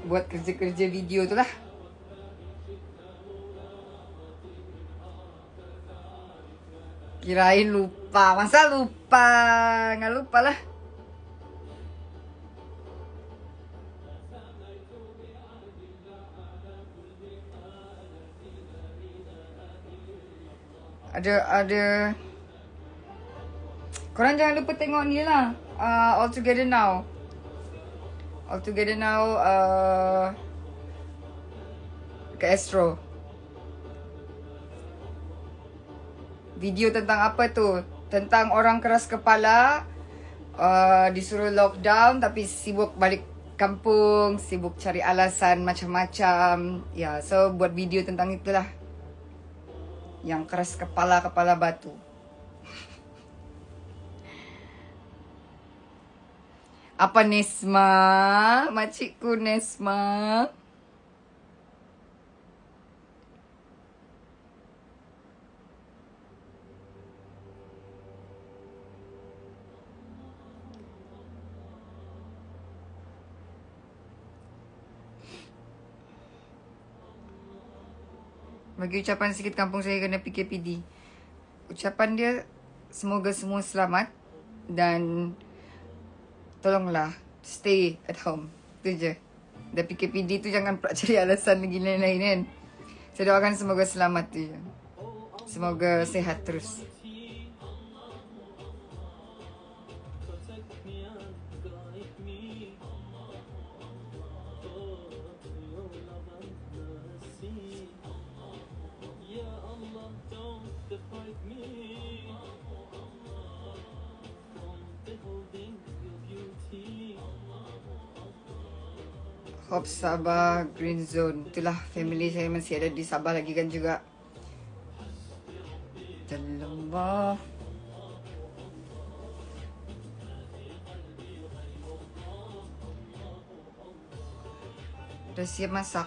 buat kerja-kerja video tu lah. Kirain lupa. Masa lupa? Nggak lupa lah. Ada. Korang jangan lupa tengok ni lah. All Together Now. All Together Now ke Astro. Video tentang apa tu? Tentang orang keras kepala, disuruh lockdown tapi sibuk balik kampung, sibuk cari alasan macam-macam. Ya, so buat video tentang itulah. Yang keras kepala, kepala batu. Apa Nesma? Makcikku Nesma. Bagi ucapan sikit kampung saya kena PKPD. Ucapan dia, semoga semua selamat dan tolonglah stay at home. Itu je. Dan PKPD tu jangan pula cari alasan lagi lain-lain kan. Saya doakan semoga selamat tu je. Semoga sihat terus. Hope Sabah Green Zone. Itulah family saya masih ada di Sabah lagi kan juga. Lembah. Dah siap masak.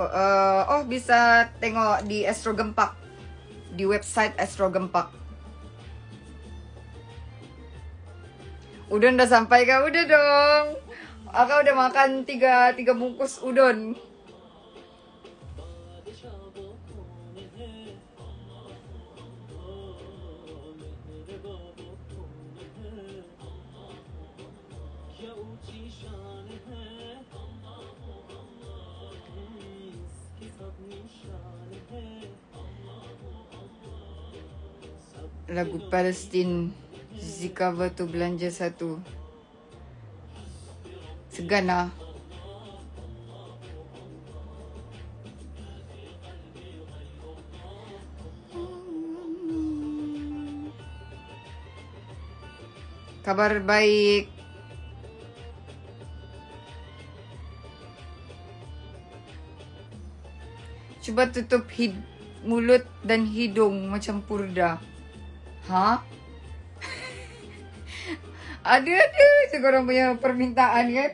Oh, bisa tengok di Astro Gempak. Di website Astro Gempak. Udon dah sampai kah? Udah dong. Akak udah makan 3 bungkus udon. Lagu Palestine. Zizi cover tu belanja satu. Segan lah. Kabar baik. Cuba tutup mulut dan hidung macam purda. Ha? Ada je korang punya permintaan kan.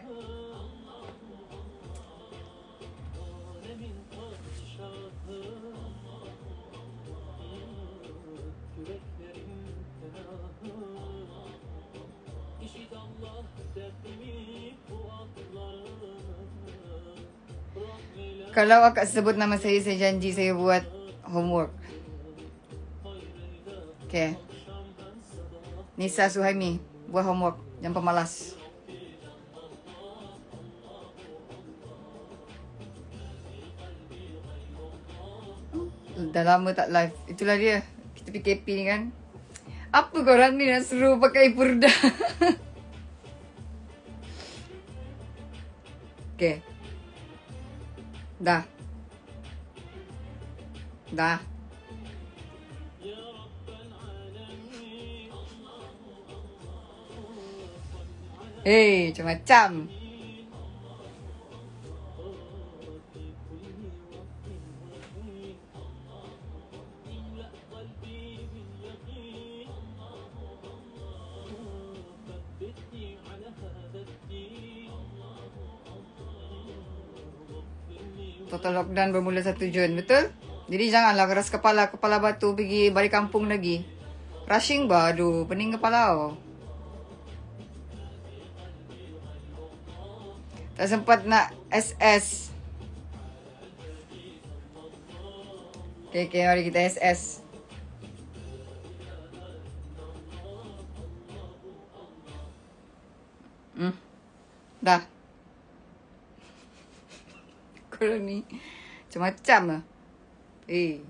Kalau akak sebut nama saya janji saya buat homework. Okay. Nisa Suhaimi, buat homework. Jangan pemalas. Dah lama tak live. Itulah dia. Kita PKP ni kan. Apa korang ni nak suruh pakai purda? Okay. Dah. Macam-macam. Total lockdown bermula 1 Jun, betul? Jadi janganlah keras kepala batu pergi balik kampung lagi. Rushing ba? Aduh, pening kepala oh. Tak sempat nak SS. Okay, mari kita SS. Dah. Korang ni macam-macam lah. Eh.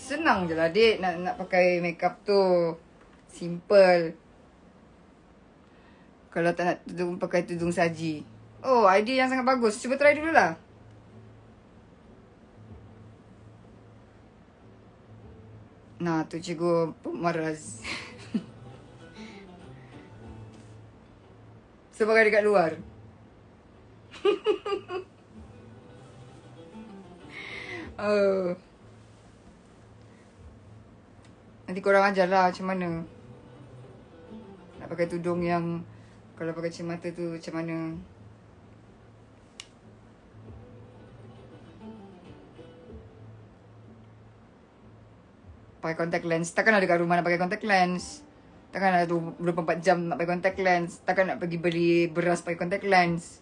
Senang je lah adik nak pakai makeup tu. Simple. Kalau tak nak tudung, pakai tudung saji. Oh, idea yang sangat bagus. Cuba try dulu lah. Nah, tu cikgu pemaraz. Sebagai dekat luar. Oh. Nanti korang ajar lah macam mana nak pakai tudung yang kalau pakai cermin mata tu macam mana. Pakai contact lens. Takkan ada kat rumah nak pakai contact lens. Takkan ada 24 jam nak pakai contact lens. Takkan nak pergi beli beras pakai contact lens.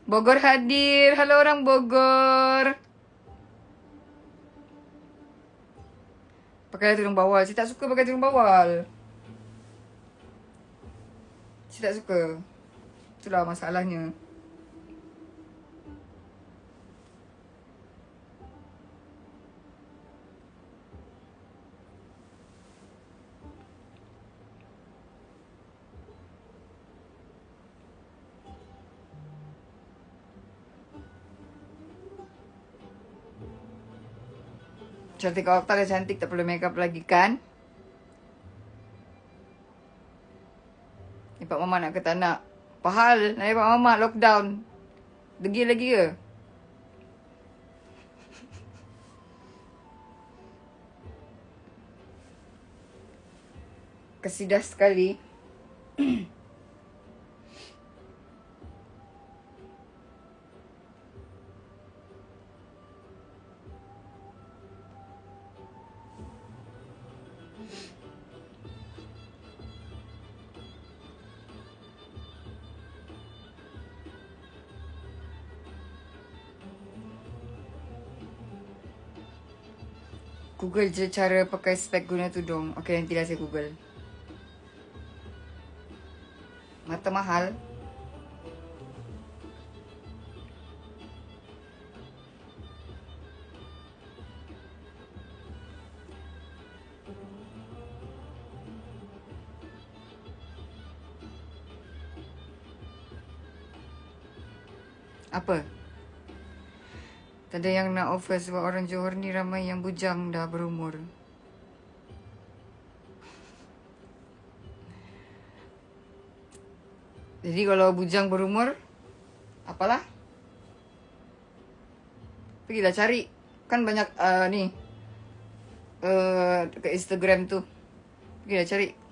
Bogor hadir. Halo orang Bogor. Pakai tudung bawal. Saya tak suka pakai tudung bawal. Saya tak suka. Itulah masalahnya. Cantik Okta dah cantik, tak perlu makeup lagi kan? Ni Pak Mamat nak ke tak nak? Pahal, nak Pak Mamat lockdown. Degil lagi ke? Kesidah sekali. Google je cara pakai spek guna tudung. Okay, nantilah saya Google. Mata mahal. Apa? Tak ada yang nak offer sebab orang Johor ni ramai yang bujang dah berumur. Jadi kalau bujang berumur, apalah? Pergilah cari. Kan banyak ni. Dekat Instagram tu. Pergilah cari.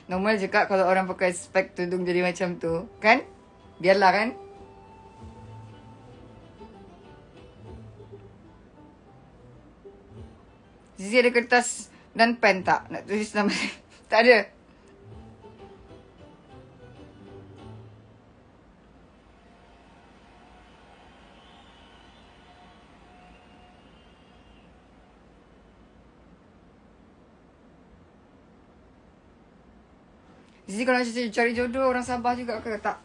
Normal je Kak kalau orang pakai spek tudung jadi macam tu. Kan? Biarlah kan? Zizi ada kertas dan pen tak? Nak tulis nama tak ada. Zizi kalau nak cari jodoh orang Sabah juga ke tak?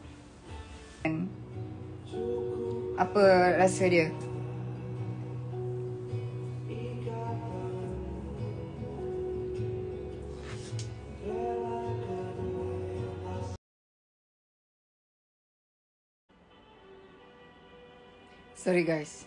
Apa rasa dia? Sorry guys.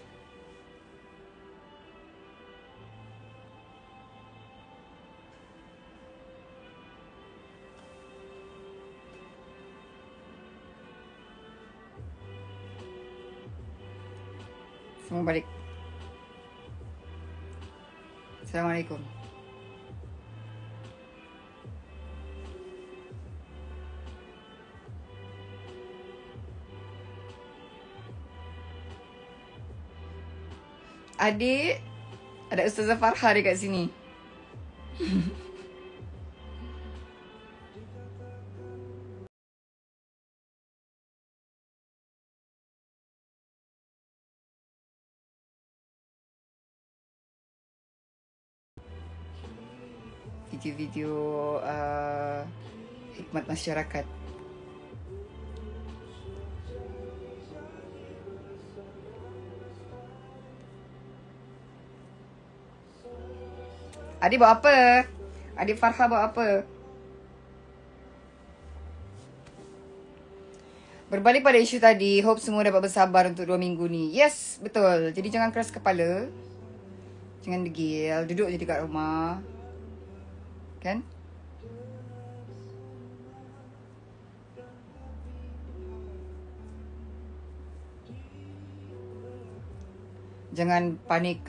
Semua balik. Assalamualaikum. Adik, ada Ustazah Farha dekat sini. Video-video hikmat masyarakat. Adik buat apa? Adik Farha buat apa? Berbalik pada isu tadi, hope semua dapat bersabar untuk 2 minggu ni. Yes, betul. Jadi jangan keras kepala. Jangan degil. Duduk je dekat rumah. Kan? Jangan panik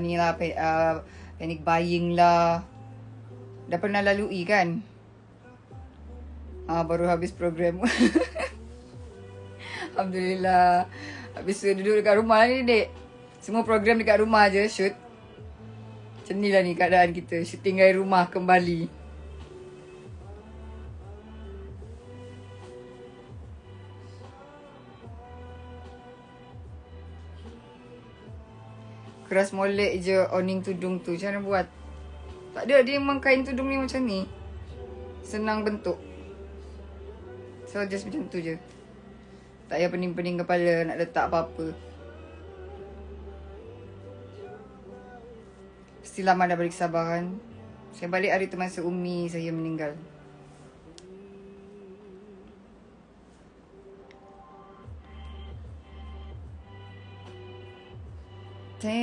ni lah, panic buying lah. Dah pernah lalui kan? Baru habis program. Alhamdulillah. Habis duduk dekat rumah ni, dek. Semua program dekat rumah je shoot. Macam ni lah ni keadaan kita. Shooting dari rumah kembali. Keras molek je owning tudung tu. Macam mana buat? Tak ada, dia memang kain tudung ni macam ni. Senang bentuk. So just macam tu je. Tak payah pening-pening kepala nak letak apa-apa. Mesti lama dah balik Sabah kan. Saya balik hari tu masa Umi saya meninggal. Kita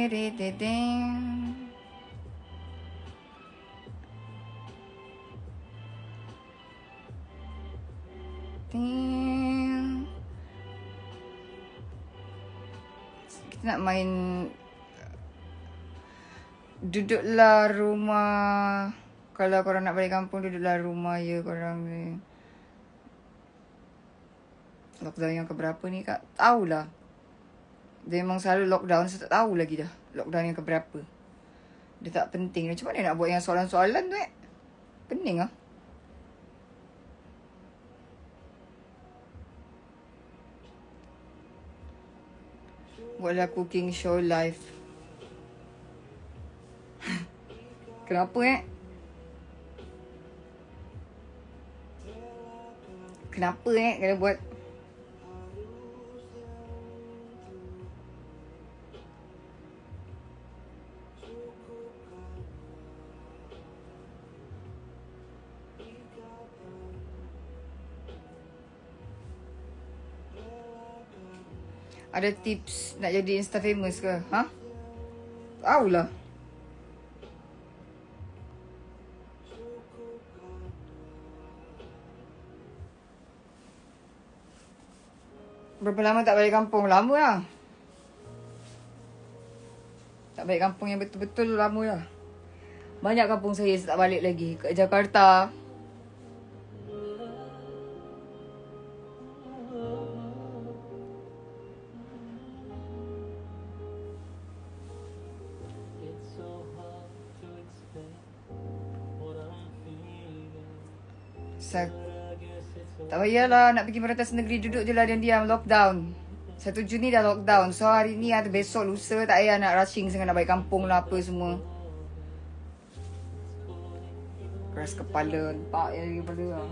nak main duduklah rumah. Kalau korang nak balik kampung, duduklah rumah ya korang ni. Lockdown yang keberapa ni kak? Tahulah. Dia memang selalu lockdown, saya tak tahu lagi dah lockdown yang keberapa. Dia tak penting. Macam mana nak buat yang soalan-soalan tu Pening lah. Buatlah cooking show live. Kenapa Kenapa kena buat? Ada tips nak jadi Insta famous ke? Ha? Tahulah. Berapa lama tak balik kampung? Lama lah. Tak balik kampung yang betul-betul lama lah. Banyak kampung saya tak balik lagi. Kat Jakarta. Tak payahlah nak pergi merentas negeri, duduk je lah diam-diam lockdown. 1 Juni dah lockdown. So hari ni atau besok lusa tak payah nak rushing sangat nak balik kampung lah apa semua. Keras kepala, nampak yang lagi kepala lah.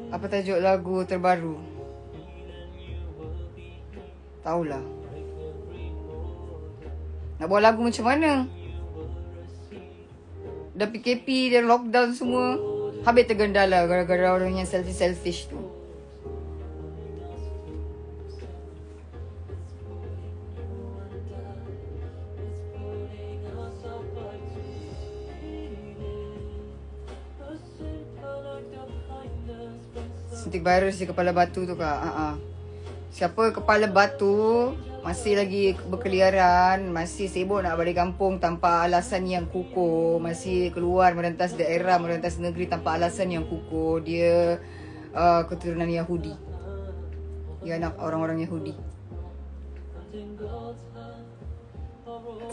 Apa tajuk lagu terbaru? Tahulah. Nak buat lagu macam mana? Dah PKP, dah lockdown semua. Habis tergendala gara-gara orang yang selfish tu. Suntik virus di kepala batu tu kak. Siapa kepala batu masih lagi berkeliaran, masih sibuk nak balik kampung tanpa alasan yang kukuh, masih keluar merentas daerah, merentas negeri tanpa alasan yang kukuh, dia keturunan Yahudi. Dia anak orang-orang Yahudi.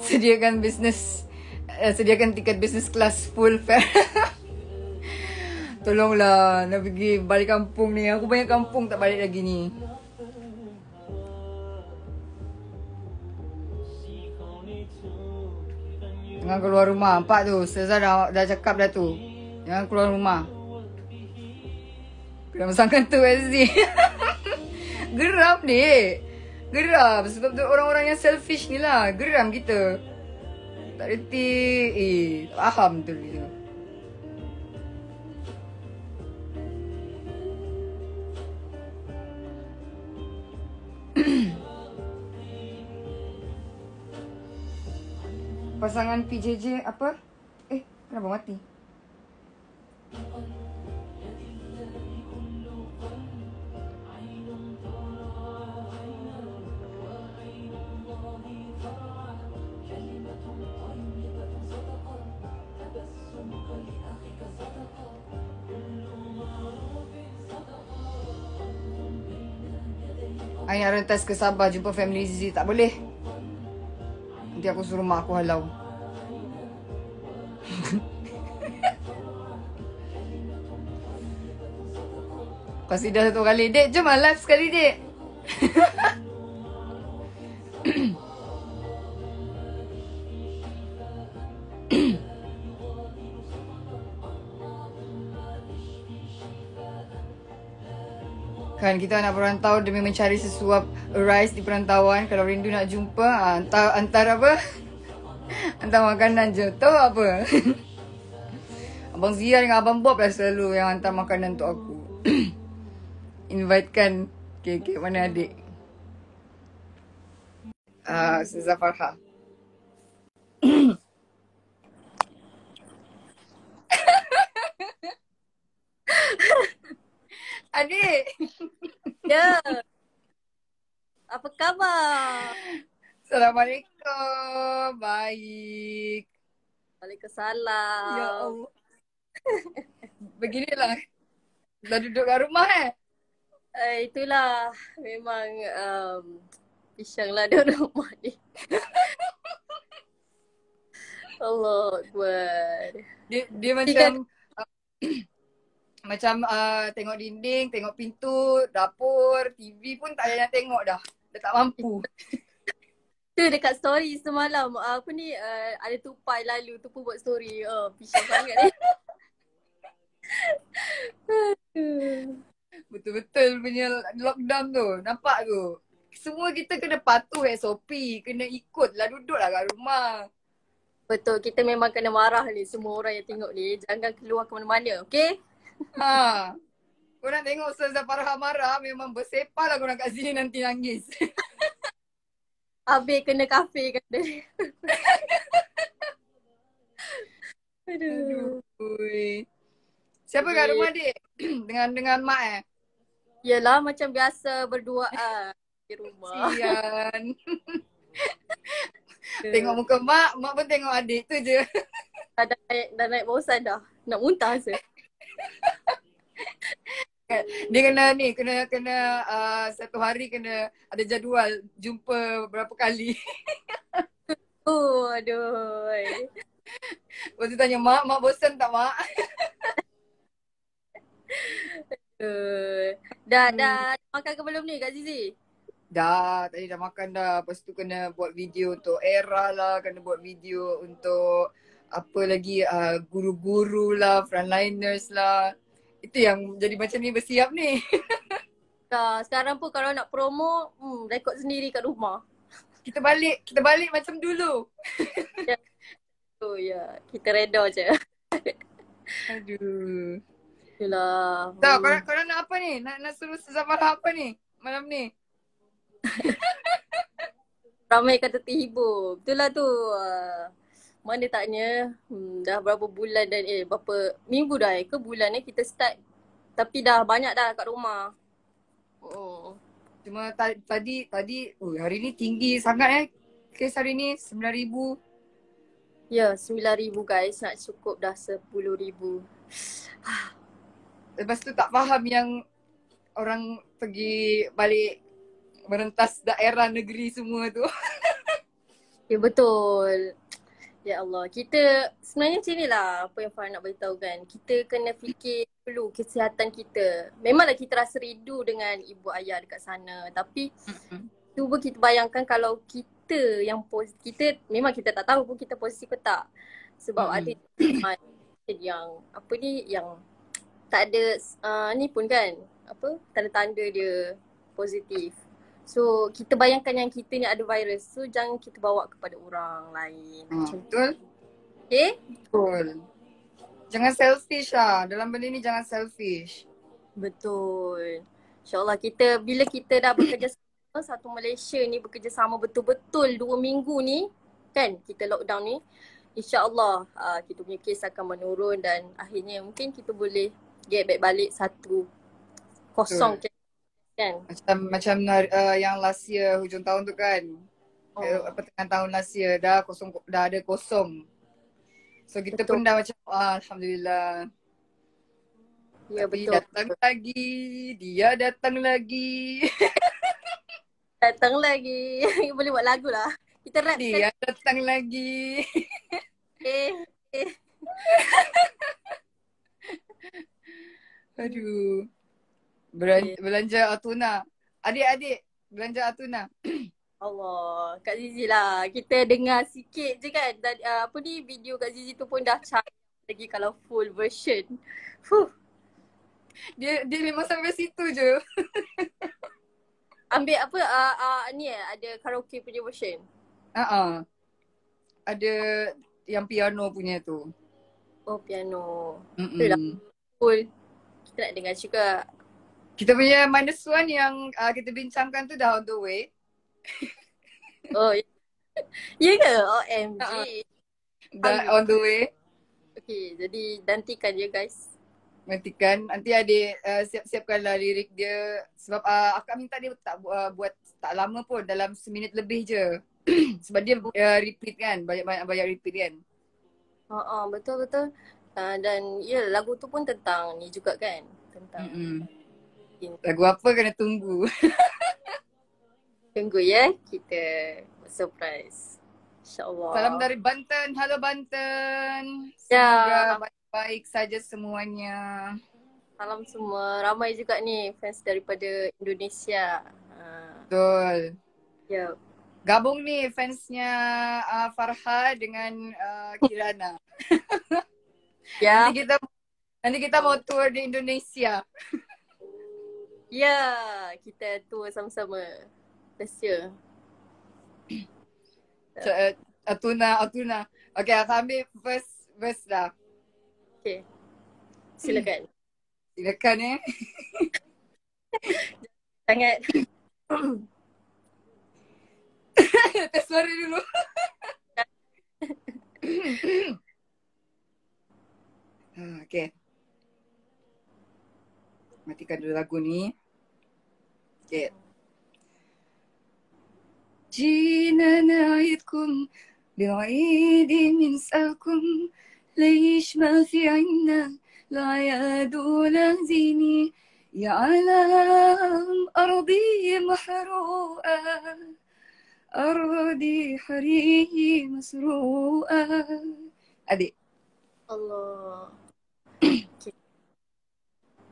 Sediakan bisnes, sediakan tiket business class full fare. Tolonglah, nak pergi balik kampung ni. Aku banyak kampung tak balik lagi ni. Jangan keluar rumah. Nampak tu, Ustazah dah cakap dah tu. Jangan keluar rumah. Geram sangat tu SD. Geram dek. Geram. Sebab tu orang-orang yang selfish ni lah. Geram kita. Tak reti. Tak faham tu dia. Pasangan PJJ apa? Kenapa mati? I nak rentas ke Sabah jumpa family Zizi. Tak boleh. Nanti aku suruh mak aku halau. Qasidah satu kali. Dek, jom lah live sekali, Dek. Kan kita nak berantau demi mencari sesuap rice di perantauan. Kalau rindu nak jumpa, antar apa? Hantar makanan je. Tahu apa? Abang Zia dengan Abang Bob lah selalu yang hantar makanan untuk aku. Invitekan kek mana adik. Ustazah Farha. Adik. Ya. Apa khabar? Assalamualaikum. Baik. Waalaikumsalam. Ya Allah. Beginilah. Dah duduk kat rumah Itulah. Memang pisang lah duduk rumah ni. Allah Akbar. Dia macam macam tengok dinding, tengok pintu, dapur, TV pun tak payah tengok dah. Dah tak mampu. Tu dekat story semalam apa ni ada tupai lalu tu pun buat story. Pisang sangat ni. Betul-betul punya lockdown tu. Nampak tu. Semua kita kena patuh SOP. Kena ikut lah. Duduk lah kat rumah. Betul. Kita memang kena marah ni semua orang yang tengok ni. Jangan keluar ke mana-mana. Okay? Korang tengok Ustazah Farha marah. Memang bersepah lah korang kat sini nanti nangis. Habis kena kafe kata. Aduh. Siapa kat rumah dik? dengan mak Yelah macam biasa berduaan di rumah. Sian. Tengok muka mak pun tengok adik tu je. Dah naik bosan dah. Nak muntah je. Dia kena satu hari kena ada jadual jumpa berapa kali. Aduh. Lepas tu tanya mak bosan tak mak? Dah makan ke belum ni Kak Zizi? Dah, tadi dah makan dah. Lepas tu kena buat video untuk Era lah, kena buat video untuk apa lagi, guru-guru lah, frontliners lah. Itu yang jadi macam ni bersiap ni. Sekarang pun kalau nak promo, rekod sendiri kat rumah. Kita balik macam dulu. Ya, kita reda je. Aduh. Itulah. Tak, korang nak apa ni? Nak suruh Ustazah Farha apa ni? Malam ni? Ramai kata terhibur. Betul lah tu. Mana taknya dah berapa bulan dan berapa minggu dah ke bulan ni kita start. Tapi dah banyak dah kat rumah. Cuma tadi hari ni tinggi sangat kes hari ni 9,000. Ya, 9,000 guys. Nak cukup dah 10,000. Lepas tu tak faham yang orang pergi balik merentas daerah negeri semua tu. Ya betul. Ya Allah. Kita sebenarnya macam ni lah apa yang Farah nak beritahu kan. Kita kena fikir dulu kesihatan kita. Memanglah kita rasa rindu dengan ibu ayah dekat sana. Tapi cuba kita bayangkan kalau kita kita yang kita memang kita tak tahu pun kita positif ke tak. Sebab ada yang apa ni, yang tak ada ni pun kan, apa, tanda-tanda dia positif. So kita bayangkan yang kita ni ada virus, so jangan kita bawa kepada orang lain. Macam tu. Betul? Okay? Betul. Jangan selfish lah. Dalam benda ni jangan selfish. Betul. InsyaAllah kita, bila kita dah bekerja sama, satu Malaysia ni bekerjasama betul-betul 2 minggu ni kan, kita lockdown ni, InsyaAllah kita punya kes akan menurun dan akhirnya mungkin kita boleh get back balik 1-0 kan. Macam yang last year hujung tahun tu kan. Pertengahan tahun last year dah ada kosong. So kita pun dah macam alhamdulillah. Ya, tapi betul. datang lagi, dia datang lagi. Datang lagi. Boleh buat lagu lah. Kita rap dia datang lagi. Aduh. Belanja Atuna. Adik-adik belanja Atuna. Allah, Kak Zizi lah. Kita dengar sikit je kan. Dan, apa ni, video Kak Zizi tu pun dah cari lagi kalau full version. Dia memang sampai situ je. Ambil apa, ni ada karaoke punya version? Ada yang piano punya tu. Oh, piano. Itulah full. Kita nak dengar juga. Kita punya -1 yang kita bincangkan tu dah on the way. Oh, ya ke? OMG. Dah on the way. Okay, jadi nantikan je guys. Nantikan. Nanti adik siap-siapkanlah lirik dia. Sebab akak minta dia tak buat tak lama pun, dalam seminit lebih je. Sebab dia repeat kan, banyak repeat kan. Betul-betul. Dan ya, lagu tu pun tentang ni juga kan. Tentang lagu apa kena tunggu. Tunggu ya, kita surprise. InsyaAllah. Salam dari Banten. Halo Banten. Ya. Semoga baik saja semuanya. Salam semua. Ramai juga ni fans daripada Indonesia. Betul. Ya. Gabung ni fansnya Farha dengan Kirana. Ya. Nanti kita mau tour di Indonesia. Ya, kita tour sama-sama. Malaysia. Atuna. Okay, aku ambil first verse dah. Okay. Silakan. Silakan Sangat. Tes suara dulu. Okay. Matikan dulu lagu ni. Okay. جينا نعيدكم بعيد نسألكم ليش ما في عنا العياد ولا زيني يا عالم أرضي محروقة أرضي حريقي مسروقة. أدي الله.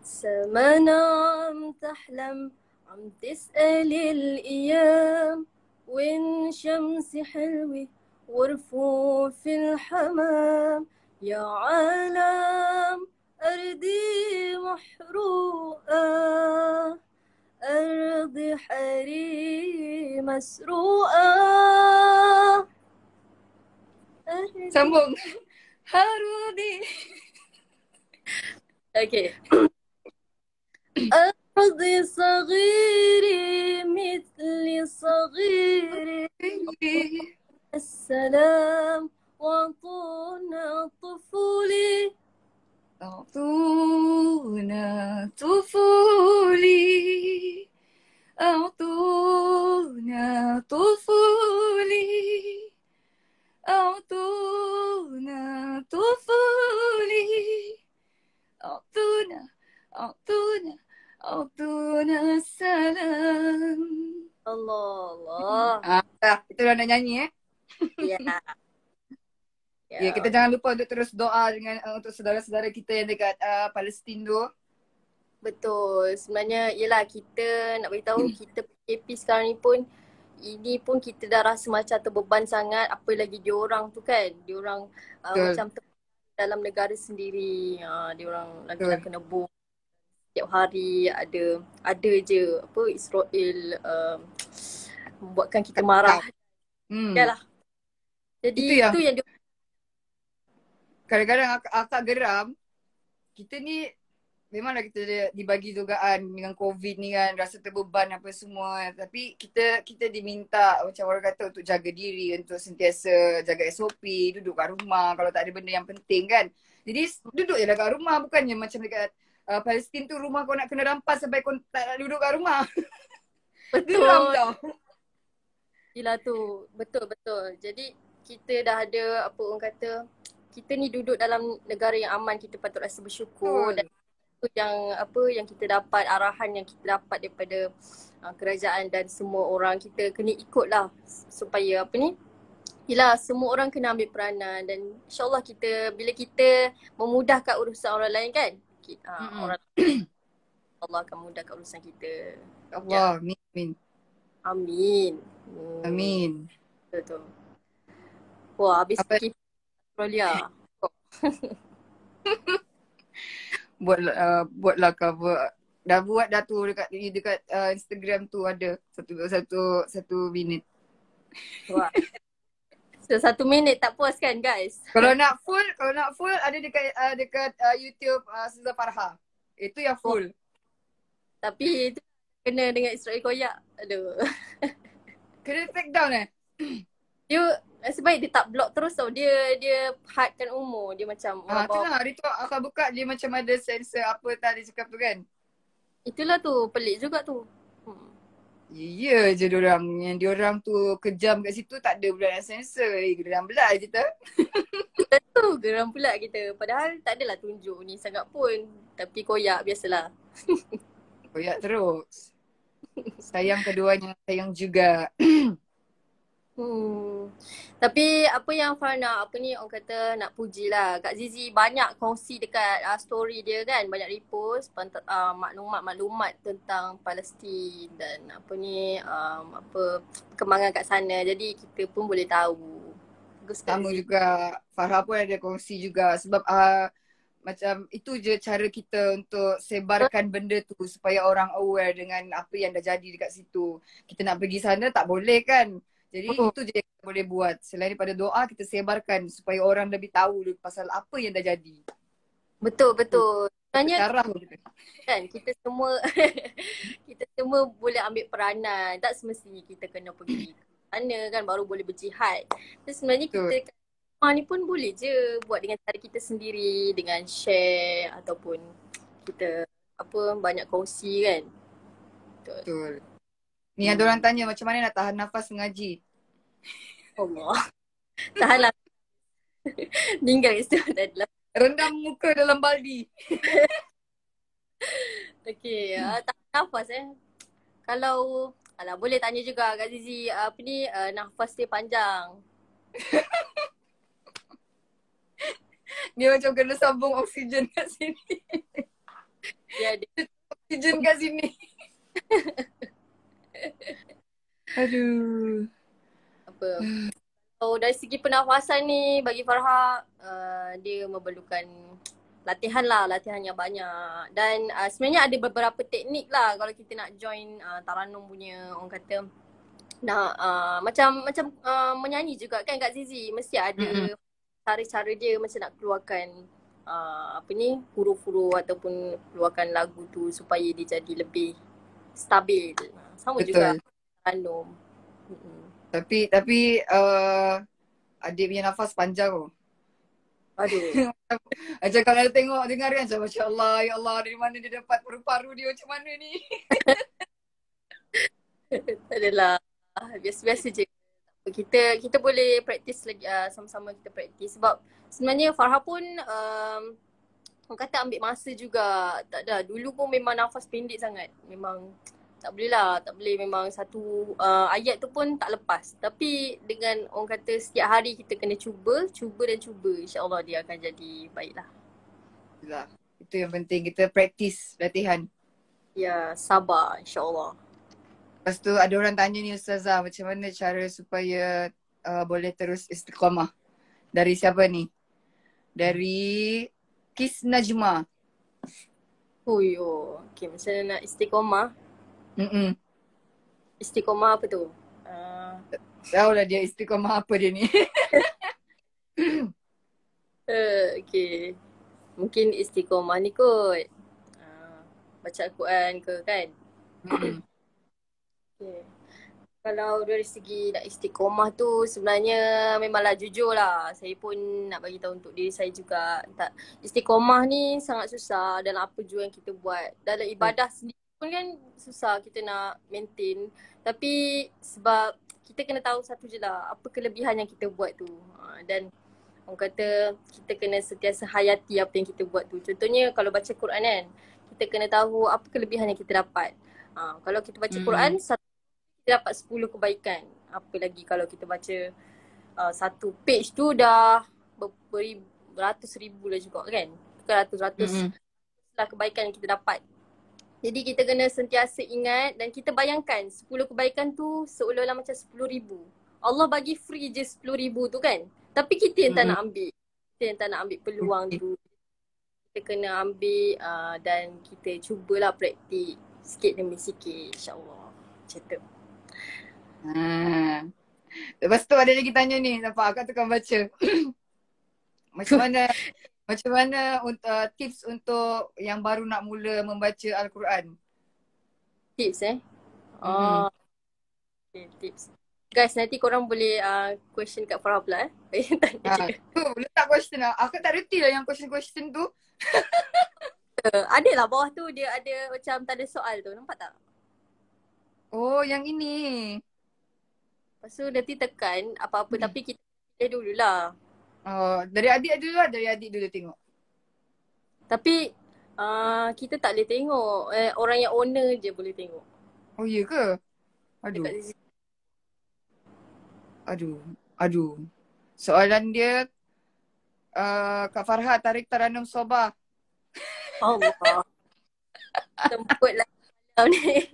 سمانا عم تحلم عم تسألي الأيام وين شمسي حلوة ورفوف الحمام يا عالم أرضي محروقة أرضي حري مسروقة. Sambung. Harudi. Okay. أرضي صغيري مثل صغيري السلام وأعطونا طفولي أعطونا طفولي أعطونا طفولي أعطونا طفولي أعطونا السلام. Allah. Kita dah nak nyanyi Ya. Ya, kita jangan lupa untuk terus doa dengan untuk saudara-saudara kita yang dekat Palestin tu. Betul. Sebenarnya ialah kita nak beritahu kita PKP sekarang ni pun ini pun kita dah rasa macam terbeban sangat, apa lagi diorang tu kan. Diorang Betul. macam dalam negara sendiri, diorang lagi nak Betul. kena bom setiap hari, ada je apa Israel membuatkan kita marah. Hmm. Yalah. Jadi Itu yang itu yang dia kadang-kadang akak geram. Kita ni memanglah kita dibagi dugaan dengan COVID ni kan, rasa terbeban apa semua. Tapi kita diminta macam orang kata untuk jaga diri, untuk sentiasa jaga SOP, duduk kat rumah kalau tak ada benda yang penting kan. Jadi duduk je lah kat rumah, bukannya macam dekat Palestin tu rumah kau nak kena rampas sampai kau tak nak duduk kat rumah. Geram betul. tau. Yelah tu, betul-betul. Jadi kita dah ada apa orang kata, kita ni duduk dalam negara yang aman, kita patut rasa bersyukur. Dan Betul. itu yang apa yang kita dapat, arahan yang kita dapat daripada kerajaan dan semua orang, kita kena ikutlah supaya apa ni, yelah semua orang kena ambil peranan. Dan insyaAllah kita, bila kita memudahkan urusan orang lain kan, orang Allah akan mudahkan urusan kita. Allah, amin. Amin. Amin. Betul. Wah, habis Apa fikir Australia. buatlah cover. Dah buat dah tu dekat Instagram tu ada satu minit. Wah. So 1 minit tak puas kan guys? Kalau nak full ada dekat YouTube Suzan Farha. Itu yang full. Tapi itu kena dengan Israel koyak. Aduh. Kena take down Dia nasib baik dia tak block terus tau. Dia hadkan umur. Dia macam orang bawa. itulah hari tu akak buka dia macam ada sensor apa tadi cakap tu kan. Itulah tu, pelik juga tu. Ya je diorang. Yang diorang tu kejam kat situ tak ada pula yang sensor. Geram belah je tu. Betul, geram pula kita. Padahal tak adalah tunjuk ni sangat pun. Tapi koyak biasalah. Koyak terus. Sayang keduanya, sayang juga. Tapi apa yang Farah apa ni orang kata nak puji lah. Kak Zizi banyak kongsi dekat story dia kan. Banyak repost maklumat-maklumat tentang Palestin dan apa ni apa perkembangan kat sana. Jadi kita pun boleh tahu. Bagus Kak Sama Zizi. juga. Farah pun ada kongsi juga. Sebab macam itu je cara kita untuk sebarkan benda tu supaya orang aware dengan apa yang dah jadi dekat situ. Kita nak pergi sana tak boleh kan. Jadi itu je yang kita boleh buat. Selain daripada doa, kita sebarkan supaya orang lebih tahu pasal apa yang dah jadi. Betul. Sebenarnya Cara kan kita semua kita semua boleh ambil peranan. Tak semestinya kita kena pergi ke sana kan baru boleh berjihad. Tapi sebenarnya kita ni pun boleh je buat dengan cara kita sendiri, dengan share ataupun kita apa banyak kongsi kan. Betul. Ni ada orang tanya macam mana nak tahan nafas mengaji. Allah. Tahanlah. Tinggal kat situ dah. Rendam muka dalam baldi. Okey, tahan nafas Kalau boleh tanya juga Kak Zizi apa ni nafas dia panjang. Dia macam kena sambung oksigen kat sini. Dia ada oksigen kat sini. Aduh. apa. So dari segi pernafasan ni bagi Farha dia memerlukan latihan yang banyak. Dan sebenarnya ada beberapa teknik lah kalau kita nak join Taranum punya orang kata nak macam menyanyi juga kan Kak Zizi. Mesti ada cara-cara dia macam nak keluarkan apa ni huruf-huruf ataupun keluarkan lagu tu supaya dia jadi lebih stabil. Sama Betul. juga Taranum. Tapi adik punya nafas panjang tu. Aduh. Macam kalau tengok dengar kan macam Masya Allah, ya Allah dari mana dia dapat paru-paru dia macam mana ni. Tak adalah. Biasa-biasa je. Kita boleh praktis lagi sama-sama kita praktis sebab sebenarnya Farha pun orang kata ambil masa juga. Tak ada. Dulu pun memang nafas pendek sangat. Memang tak boleh memang satu ayat tu pun tak lepas. Tapi dengan orang kata setiap hari kita kena cuba. InsyaAllah dia akan jadi baiklah. Itulah. Itu yang penting kita praktis latihan. Ya, sabar insyaAllah. Lepas tu ada orang tanya ni Ustazah, macam mana cara supaya boleh terus istiqamah. Dari siapa ni? Dari Kis Najma. Oh yo. Okay, macam mana nak istiqomah? Mm-mm. Istiqomah apa tu? Uh, Tahu lah dia istiqamah apa dia ni. okay. Mungkin istiqomah ni kot. Baca Al-Quran ke kan? Mm-mm. Okay. Kalau dari segi nak istiqomah tu sebenarnya memanglah jujur lah. Saya pun nak bagi tahu untuk diri saya juga. Tak, istiqomah ni sangat susah dalam apa jua yang kita buat. Dalam ibadah sendiri pun kan susah kita nak maintain. Tapi sebab kita kena tahu satu je lah, apa kelebihan yang kita buat tu. Dan orang kata kita kena sentiasa hayati apa yang kita buat tu. Contohnya kalau baca Quran kan, kita kena tahu apa kelebihan yang kita dapat. Kalau kita baca Quran, kita dapat 10 kebaikan. Apa lagi kalau kita baca satu page tu dah beratus ribu lah juga kan. Bukan ratus-ratus lah kebaikan yang kita dapat. Jadi kita kena sentiasa ingat dan kita bayangkan 10 kebaikan tu seolah-olah macam 10,000. Allah bagi free je 10,000 tu kan. Tapi kita yang tak nak ambil. Kita yang tak nak ambil peluang tu. Kita kena ambil dan kita cubalah praktik sikit demi sikit, insyaAllah. Macam tu. Lepas tu ada lagi tanya ni, nampak akak tukang baca. Macam mana tips untuk yang baru nak mula membaca Al-Quran? Tips okay, tips. Guys, nanti korang boleh question kat Farah pula tanya je. Tu letak question lah. Akak tak reti lah yang question tu. Ada lah bawah tu dia ada macam tanda soal tu, nampak tak? Oh, yang ini. Lepas tu nanti tekan apa-apa tapi kita pilih dululah. Oh, dari adik dulu lah. Dari adik dulu tengok. Tapi kita tak boleh tengok. Orang yang owner je boleh tengok. Oh, iya ke? Aduh. Dekat sisi. Aduh. Soalan dia, Kak Farha, tarik Taranum Sobah. Allah. Temput lah malam ni.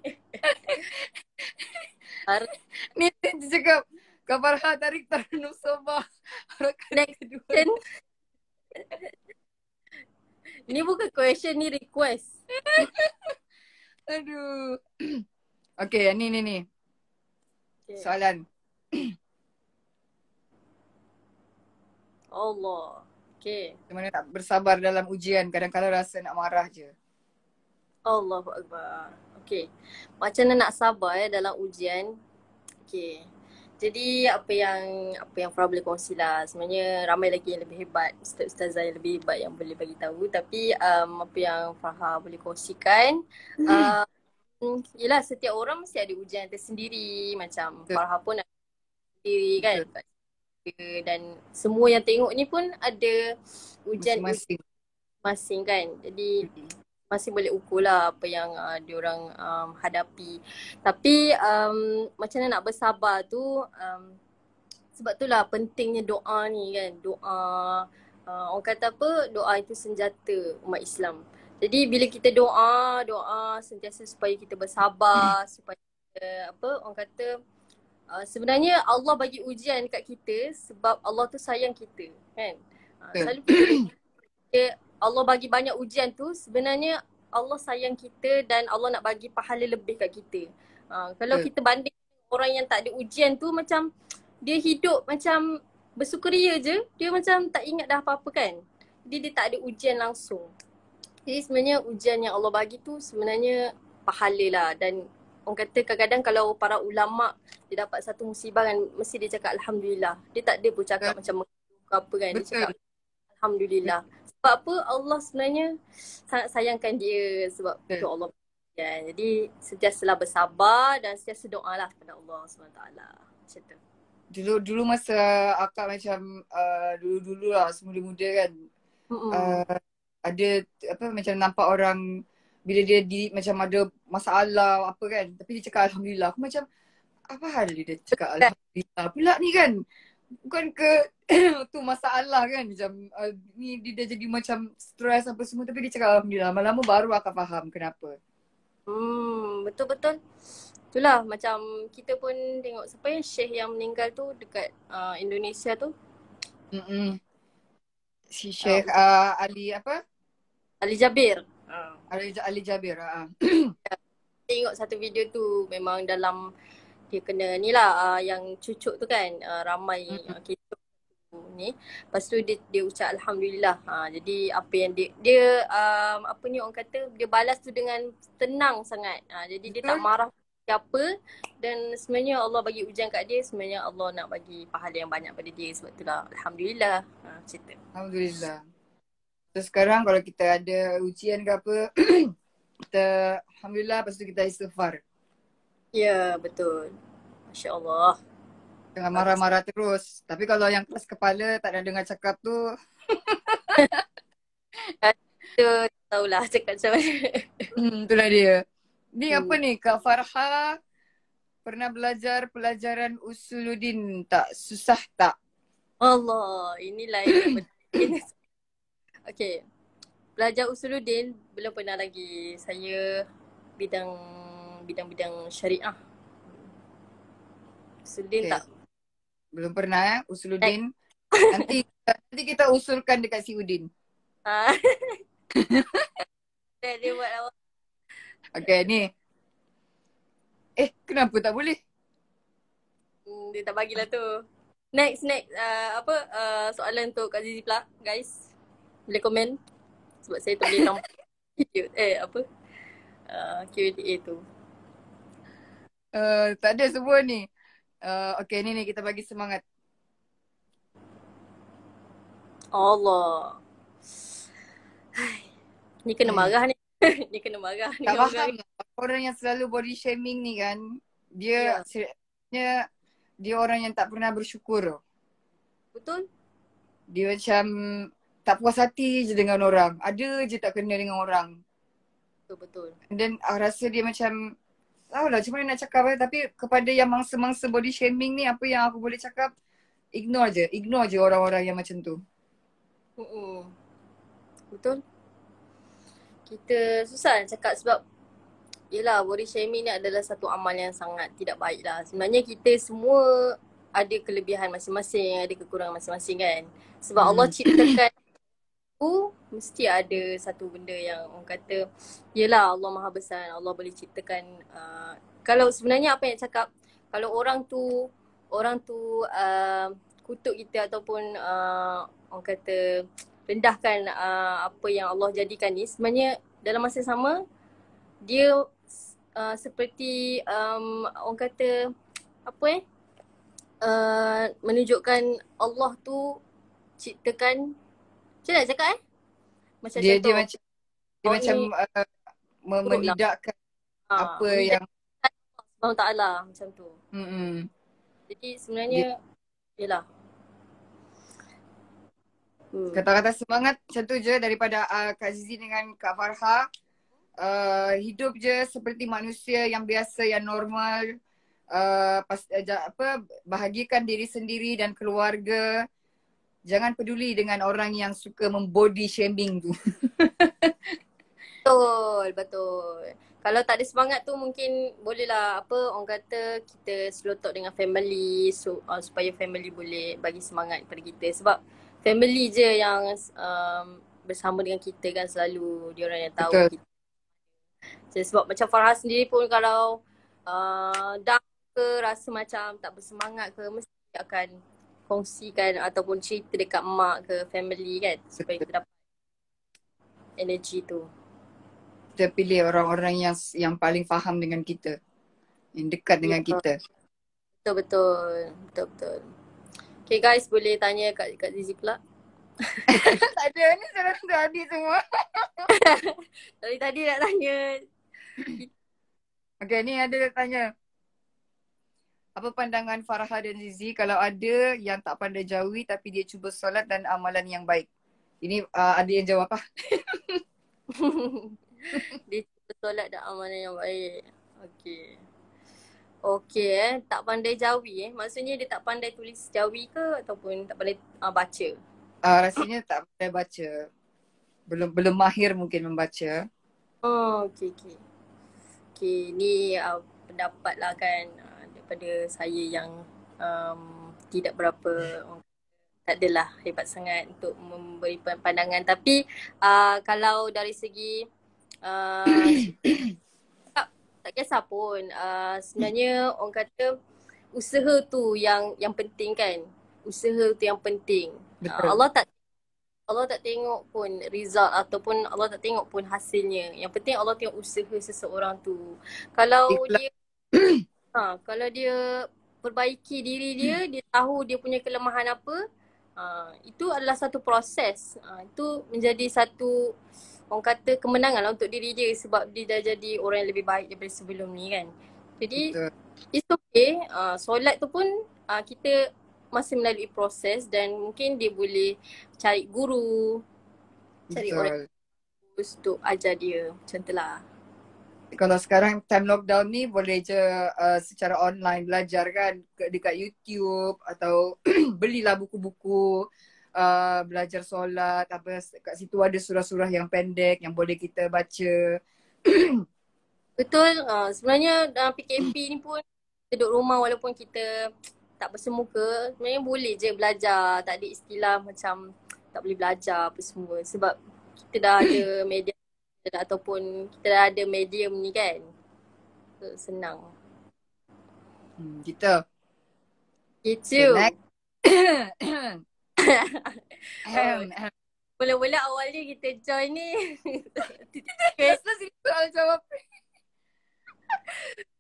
Ni dia cakap, Kak Farha, tarik Taranum Sobah. Next question. Ni bukan question, ni request. Aduh. Okay, ni. Okay. Soalan. Allah. Okay. Macam mana tak bersabar dalam ujian, kadang-kadang rasa nak marah je. Allahu Akbar. Okay. Macam mana nak sabar dalam ujian. Okay. Jadi apa yang Farah boleh kongsi lah. Sebenarnya ramai lagi yang lebih hebat. Ustaz-ustazah yang lebih hebat yang boleh bagi tahu. Tapi apa yang Farah boleh kongsikan. Yelah setiap orang mesti ada ujian tersendiri. Macam Farah pun ada sendiri kan. Dan semua yang tengok ni pun ada ujian masing-masing kan. Jadi masih boleh ukur lah apa yang diorang hadapi. Tapi macam mana nak bersabar tu, sebab itulah pentingnya doa ni kan. Doa, orang kata apa, doa itu senjata umat Islam. Jadi bila kita doa sentiasa supaya kita bersabar, supaya kita, orang kata, sebenarnya Allah bagi ujian kat kita sebab Allah tu sayang kita kan. Selalu kita Allah bagi banyak ujian tu sebenarnya Allah sayang kita dan Allah nak bagi pahala lebih kat kita. Kalau kita banding orang yang tak ada ujian tu macam dia hidup macam bersukaria je, dia macam tak ingat dah apa-apa kan. Jadi dia tak ada ujian langsung. Jadi sebenarnya ujian yang Allah bagi tu sebenarnya pahala lah. Dan orang kata kadang-kadang kalau para ulama dia dapat satu musibah kan mesti dia cakap Alhamdulillah. Dia tak ada pun cakap macam apa kan. Dia cakap Alhamdulillah. Sebab apa? Allah sebenarnya sangat sayangkan dia sebab itu Allah. Jadi sentiasalah bersabar dan sentiasa doalah kepada Allah SWT. Macam tu. Dulu masa akak macam dulu-dulu lah muda-muda kan. Ada apa macam nampak orang bila dia macam ada masalah apa kan. Tapi dia cakap Alhamdulillah. Aku macam apa hal dia cakap Alhamdulillah pula ni kan. Bukan ke tu masalah kan macam ni dia dah jadi macam stres apa semua tapi dia cakap Alhamdulillah. Lama-lama baru akak faham kenapa. Betul-betul. Itulah macam kita pun tengok siapa yang Syekh yang meninggal tu dekat Indonesia tu. Mm-mm. Si Uh, Syekh Ali apa? Ali Jabir. Ali Jabir. Tengok satu video tu memang dalam dia kena ni lah yang cucuk tu kan ramai Mm. kes ni. Lepas tu dia ucap Alhamdulillah. Jadi apa yang dia apa ni orang kata dia balas tu dengan tenang sangat. Jadi dia tak Betul? marah siapa dan sebenarnya Allah bagi ujian kat dia, sebenarnya Allah nak bagi pahala yang banyak pada dia, sebab itulah Alhamdulillah. Cerita. Alhamdulillah. Terus sekarang kalau kita ada ujian ke apa, kita Alhamdulillah, lepas tu kita istighfar. Ya, betul. Masya Allah. Jangan Bagus. marah-marah terus. Tapi kalau yang keras kepala tak ada dengar cakap tu, Kita tahulah cakap macam mana. itulah dia. Ni apa Hmm. ni, Kak Farha pernah belajar pelajaran Usuluddin tak? Susah tak? Allah, inilah yang penting. Okay. Belajar Usuluddin belum pernah lagi. Saya bidang bidang syariah. Usuluddin Okay. tak. Belum pernah Next. Usuluddin. Nanti kita usulkan dekat si Udin. Ah, dia buat awak. Okay, ni. Kenapa tak boleh? Dia tak bagilah tu. Next. Apa soalan untuk Kak Zizi pula, guys. Boleh komen. Sebab saya tak boleh nampak video. Apa? Q&A tu. Tak ada semua ni. Okay, ni kita bagi semangat. Allah. Ni kena Eh, marah ni. Ni kena marah ni tak orang. faham. Orang yang selalu body shaming ni kan, Ya, dia orang yang tak pernah bersyukur. betul? Dia macam tak puas hati je dengan orang. Ada je tak kena dengan orang. Betul. And then rasa dia macam, tahulah macam mana nak cakap tapi kepada yang mangsa-mangsa body shaming ni, apa yang aku boleh cakap, ignore je orang-orang yang macam tu. Betul? Kita susah nak cakap sebab yelah, body shaming ni adalah satu amal yang sangat tidak baik lah. Sebenarnya kita semua ada kelebihan masing-masing, ada kekurangan masing-masing kan. Sebab Allah ciptakan tu mesti ada satu benda yang orang kata yelah Allah Maha Besar, Allah boleh ciptakan kalau sebenarnya apa yang cakap, kalau orang tu kutuk kita ataupun orang kata rendahkan apa yang Allah jadikan ni, sebenarnya dalam masa sama dia seperti orang kata apa menunjukkan Allah tu ciptakan, macam mana nak cakap macam Dia contoh macam dia orang macam ni buruk lah. menidakkan apa yang Allah Ta'ala macam tu. Jadi dia, sebenarnya yelah. kata-kata semangat macam tu je daripada Kak Zizi dengan Kak Farha. Hidup je seperti manusia yang biasa, yang normal. Bahagikan diri sendiri dan keluarga. Jangan peduli dengan orang yang suka membody shaming tu. Betul. Kalau tak ada semangat tu mungkin bolehlah apa orang kata kita slow talk dengan family supaya family boleh bagi semangat kepada kita, sebab family je yang bersama dengan kita kan selalu, dia orang yang tahu Betul. kita. Sebab macam Farha sendiri pun kalau down ke rasa macam tak bersemangat ke, mesti akan kongsikan ataupun cerita dekat mak ke family kan, supaya kita dapat energy tu. Kita pilih orang-orang yang paling faham dengan kita, yang dekat dengan kita. Betul. Okay guys, boleh tanya Kak Zizi pula. Tak ada, ni saudara adik semua. Tadi nak tanya. Okay, ni ada tanya. Apa pandangan Farha dan Zizi kalau ada yang tak pandai jawi tapi dia cuba solat dan amalan yang baik? Ini ada yang jawab apa? Dia cuba solat dan amalan yang baik. Okay tak pandai jawi maksudnya dia tak pandai tulis jawi ke ataupun tak pandai baca? Rasanya tak pandai baca. Belum mahir mungkin membaca. Okay, ni pendapat lah kan daripada saya yang tidak berapa tak adalah hebat sangat untuk memberi pandangan. Tapi kalau dari segi tak kisah pun. Sebenarnya orang kata usaha tu yang penting kan. Usaha tu yang penting. Betul. Allah tak tengok pun result ataupun Allah tak tengok pun hasilnya. Yang penting Allah tengok usaha seseorang tu. Kalau Ikhlas. kalau dia perbaiki diri dia, dia tahu dia punya kelemahan apa, itu adalah satu proses. Itu menjadi satu orang kata kemenangan lah untuk diri dia sebab dia dah jadi orang yang lebih baik daripada sebelum ni kan. Jadi Betul. it's okay. Solat tu pun kita masih melalui proses dan mungkin dia boleh cari guru, cari orang Betul. untuk ajar dia. Macam tu lah. Kalau sekarang time lockdown ni boleh je secara online belajar kan dekat YouTube atau belilah buku-buku belajar solat apa kat situ ada surah-surah yang pendek yang boleh kita baca. Betul. Sebenarnya dalam PKP ni pun kita duduk rumah walaupun kita tak bersemuka, sebenarnya boleh je belajar. Tak ada istilah macam tak boleh belajar apa semua. Sebab kita dah ada media ataupun kita dah ada medium ni kan. So, senang. Gitu. Gitu. Okay, next. Mula-mula awalnya kita join ni. Biasa sini soal jawab.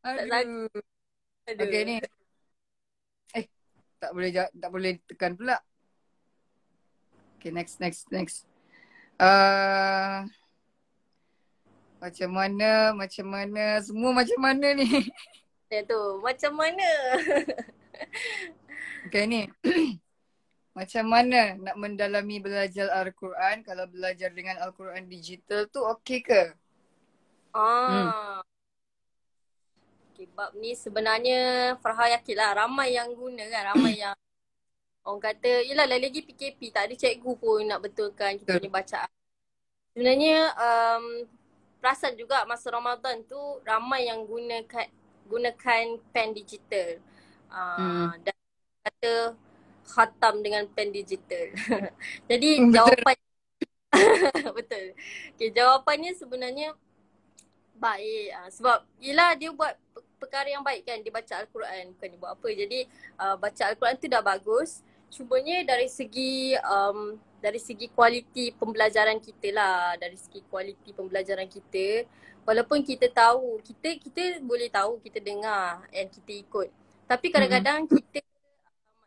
Aduh. Okay ni. Tak boleh tekan pula. Okay, next. Macam mana, semua macam mana ni? Ya tu, macam mana? Okay ni. Macam mana nak mendalami belajar Al-Quran kalau belajar dengan Al-Quran digital tu okey ke? Okay, bab ni sebenarnya Farha yakin lah ramai yang guna kan, ramai yang orang kata, yelah lagi PKP tak ada cikgu pun nak betulkan kita punya bacaan. Sebenarnya perasan juga masa Ramadan tu ramai yang gunakan pen digital. Dan kata khatam dengan pen digital. Jadi jawapan betul. Okay, jawapannya sebenarnya baik. Sebab yelah dia buat perkara yang baik kan, dia baca Al-Quran, bukan dia buat apa. Jadi baca Al-Quran tu dah bagus. Cumanya dari segi kualiti pembelajaran kita lah, dari segi kualiti pembelajaran kita, walaupun kita tahu, kita boleh tahu, kita dengar and kita ikut. Tapi kadang-kadang kita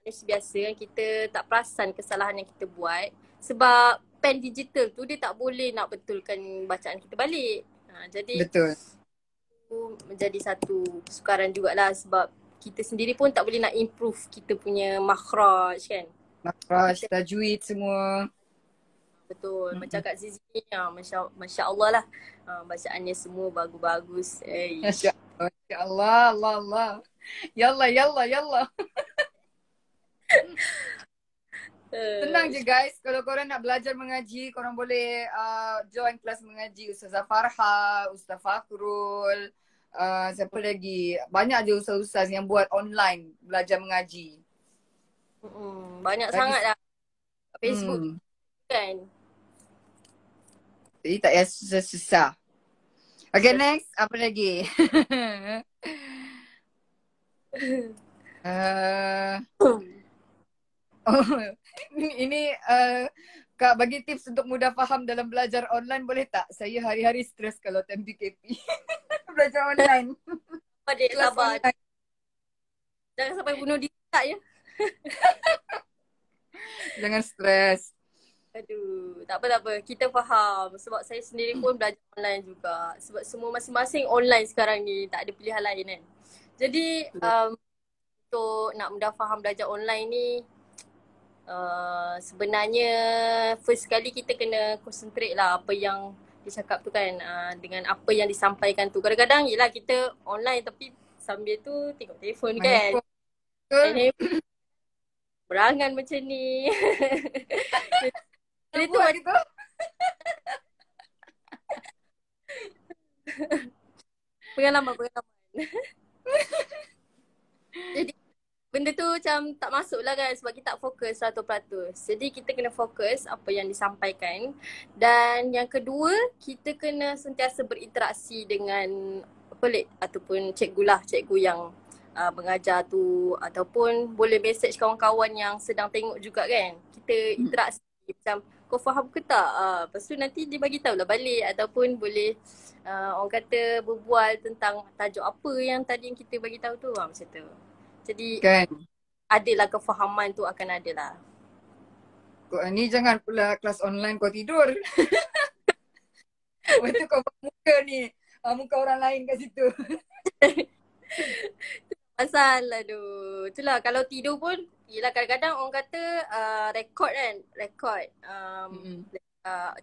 manusia biasa kan, kita tak perasan kesalahan yang kita buat sebab pen digital tu dia tak boleh nak betulkan bacaan kita balik. Jadi betul. Menjadi satu kesukaran jugalah sebab kita sendiri pun tak boleh nak improve kita punya makhraj kan. Makhraj, tajwid semua. Betul. Macam Kak Zizi ni, Masya Allah lah. Bacaannya semua bagus-bagus. Masya Allah, Allah. Yallah. Senang je guys. Kalau korang nak belajar mengaji, korang boleh join kelas mengaji Ustazah Farha, Ustaz Fakrul, siapa lagi. Banyak je ustaz-ustaz yang buat online belajar mengaji. Banyak sangat lah. Facebook kan. Jadi tak payah susah-susah. Okay, next. Apa lagi? Ini Kak bagi tips untuk mudah faham dalam belajar online boleh tak? Saya hari-hari stres kalau time PKP. Belajar online. Adik sabar. Online. Jangan sampai bunuh diri tak ya. Jangan stres. Aduh, tak apa. Kita faham. Sebab saya sendiri pun belajar online juga. Sebab semua masing-masing online sekarang ni. Tak ada pilihan lain kan. Jadi untuk nak mudah faham belajar online ni, sebenarnya first kali kita kena concentrate lah apa yang dia cakap tu kan, dengan apa yang disampaikan tu. Kadang-kadang yelah kita online tapi sambil tu tengok telefon kan. Berangan macam ni. Jadi tu gitu. Pengalaman. benda tu macam tak masuk lah kan sebab kita tak fokus 100%. Jadi kita kena fokus apa yang disampaikan. Dan yang kedua, kita kena sentiasa berinteraksi dengan pelik ataupun cikgu yang mengajar tu, ataupun boleh message kawan-kawan yang sedang tengok juga kan. Kita interaksi macam kau faham ke tak? Lepas tu nanti dia bagi tahu lah balik, ataupun boleh orang kata berbual tentang tajuk apa yang tadi yang kita bagi tahu tu, macam tu. Jadi Kan. adalah kefahaman tu akan ada lah. Ni jangan pula kelas online kau tidur. Lepas tu kau buat muka ni. Muka orang lain kat situ. Masalah tu. Itulah kalau tidur pun, yelah kadang-kadang orang kata rekod kan. Rekod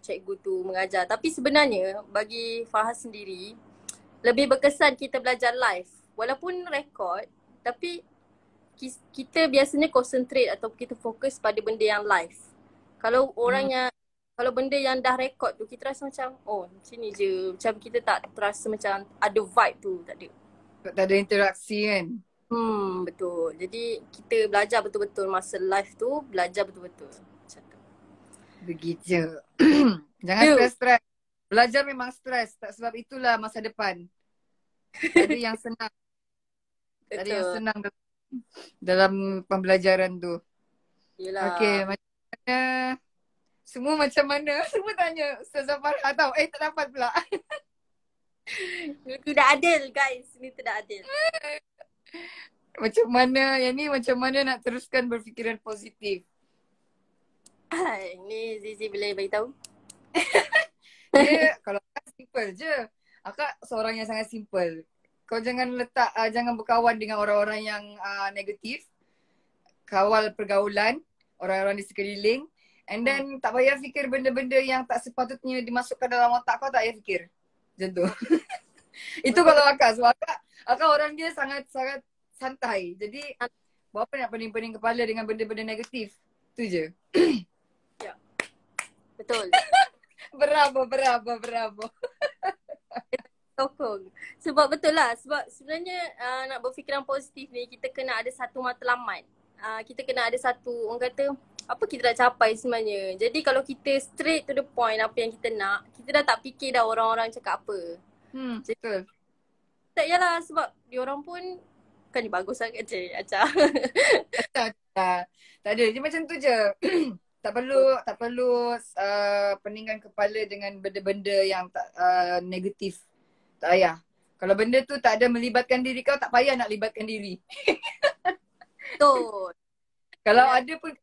cikgu tu mengajar. Tapi sebenarnya bagi Farhas sendiri, lebih berkesan kita belajar live. Walaupun rekod, tapi kita biasanya concentrate atau kita fokus pada benda yang live. Kalau orang yang, kalau benda yang dah rekod tu, kita rasa macam, oh sini je. Macam kita tak terasa macam ada vibe tu, tak ada. Tak ada interaksi kan. Betul. Jadi kita belajar betul-betul masa live tu, belajar betul-betul. Macam tu. Begitu. Jangan stres-stres. Belajar memang stres. Tak sebab itulah masa depan. Tak ada yang senang. Tak ada yang senang dalam pembelajaran tu. Yelah. Okay, macam mana? Semua macam mana? Semua tanya Ustazah Farhah tau. Tak dapat pula. Ini tidak adil guys. Ini tidak adil. Macam mana? Yang ni macam mana nak teruskan berfikiran positif? Ini Zizi boleh beritahu? Dia kalau akak simple je. Akak seorang yang sangat simple. Kau jangan jangan berkawan dengan orang-orang yang negatif. Kawal pergaulan orang-orang di sekeliling. And then tak payah fikir benda-benda yang tak sepatutnya dimasukkan dalam otak kau, tak payah fikir. Macam tu. Itu kalau akak. Sebab akak orang dia sangat-sangat santai. Jadi buat apa nak pening-pening kepala dengan benda-benda negatif. Tu je. Ya. Betul. Bravo. Sokong. Sebab betul lah. Sebab sebenarnya nak berfikiran positif ni, kita kena ada satu matlamat. Kita kena ada satu, orang kata, apa kita nak capai sebenarnya. Jadi kalau kita straight to the point apa yang kita nak, kita dah tak fikir dah orang-orang cakap apa. Betul. Tak yalah, sebab diorang pun kan dia bagus sangat je, Aca. Tak ada. Dia macam tu je. Tak perlu peningkan kepala dengan benda-benda yang tak negatif. Tak payah. Kalau benda tu tak ada melibatkan diri kau, tak payah nak libatkan diri. Betul. Kalau ada pun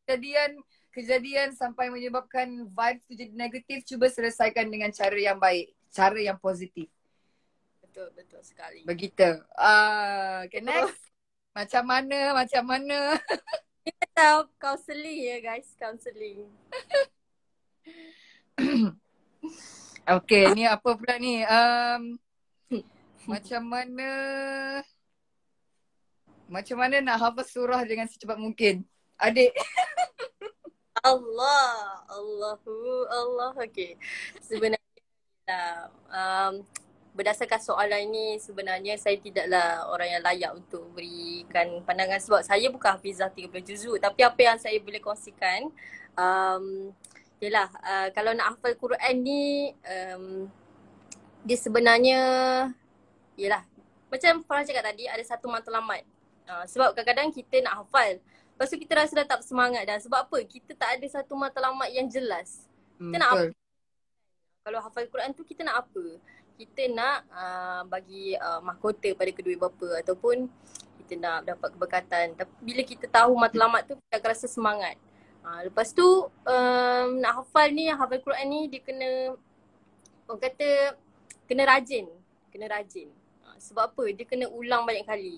kejadian sampai menyebabkan vibes tu jadi negatif, cuba selesaikan dengan cara yang baik, cara yang positif. Betul sekali. Begitu. Okay, next. Macam mana? Kita tahu counselling ya guys, counselling. Okay, ni apa pula ni? Macam mana nak hafaz surah dengan secepat mungkin? Adik. Allah. Okay. Sebenarnya berdasarkan soalan ini, sebenarnya saya tidaklah orang yang layak untuk berikan pandangan sebab saya bukan hafizah 30 juzuk. Tapi apa yang saya boleh kongsikan, kalau nak hafal Quran ni, dia sebenarnya, macam Farah cakap tadi, ada satu matlamat. Sebab kadang-kadang kita nak hafal, lepas tu kita rasa dah tak bersemangat dah. Sebab apa? Kita tak ada satu matlamat yang jelas. Kita nak apa? Kalau hafal Quran tu kita nak apa? Kita nak bagi mahkota pada kedua bapa, ataupun kita nak dapat keberkatan. Tapi bila kita tahu matlamat tu, kita akan rasa semangat. Lepas tu nak hafal Quran ni, dia kena, orang kata, kena rajin. Sebab apa? Dia kena ulang banyak kali.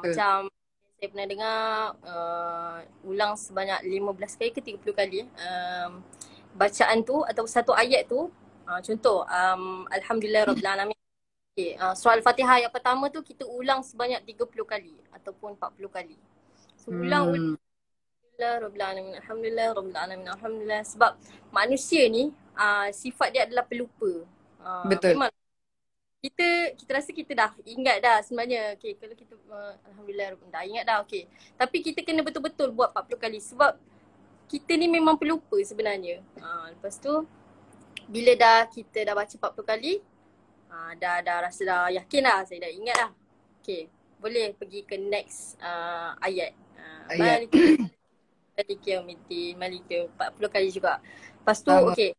Macam saya pernah dengar ulang sebanyak 15 kali ke 30 kali bacaan tu atau satu ayat tu. Contoh Alhamdulillah Rabbil Alamin. Okay, surah Al-Fatihah yang pertama tu kita ulang sebanyak 30 kali ataupun 40 kali. So ulang Alhamdulillah Rabbil Alamin. Alhamdulillah. Sebab manusia ni sifat dia adalah pelupa. Betul. kita rasa kita dah ingat dah sebenarnya. Okay, kalau kita alhamdulillah dah ingat dah. Okay, tapi kita kena betul-betul buat 40 kali sebab kita ni memang pelupa sebenarnya. Lepas tu bila kita dah baca 40 kali, dah rasa dah yakin dah, saya dah ingat dah. Okay, boleh pergi ke next ayat. Ayat. Maliki Yaumiddin, Maliki 40 kali juga. Lepas tu Sama. okay,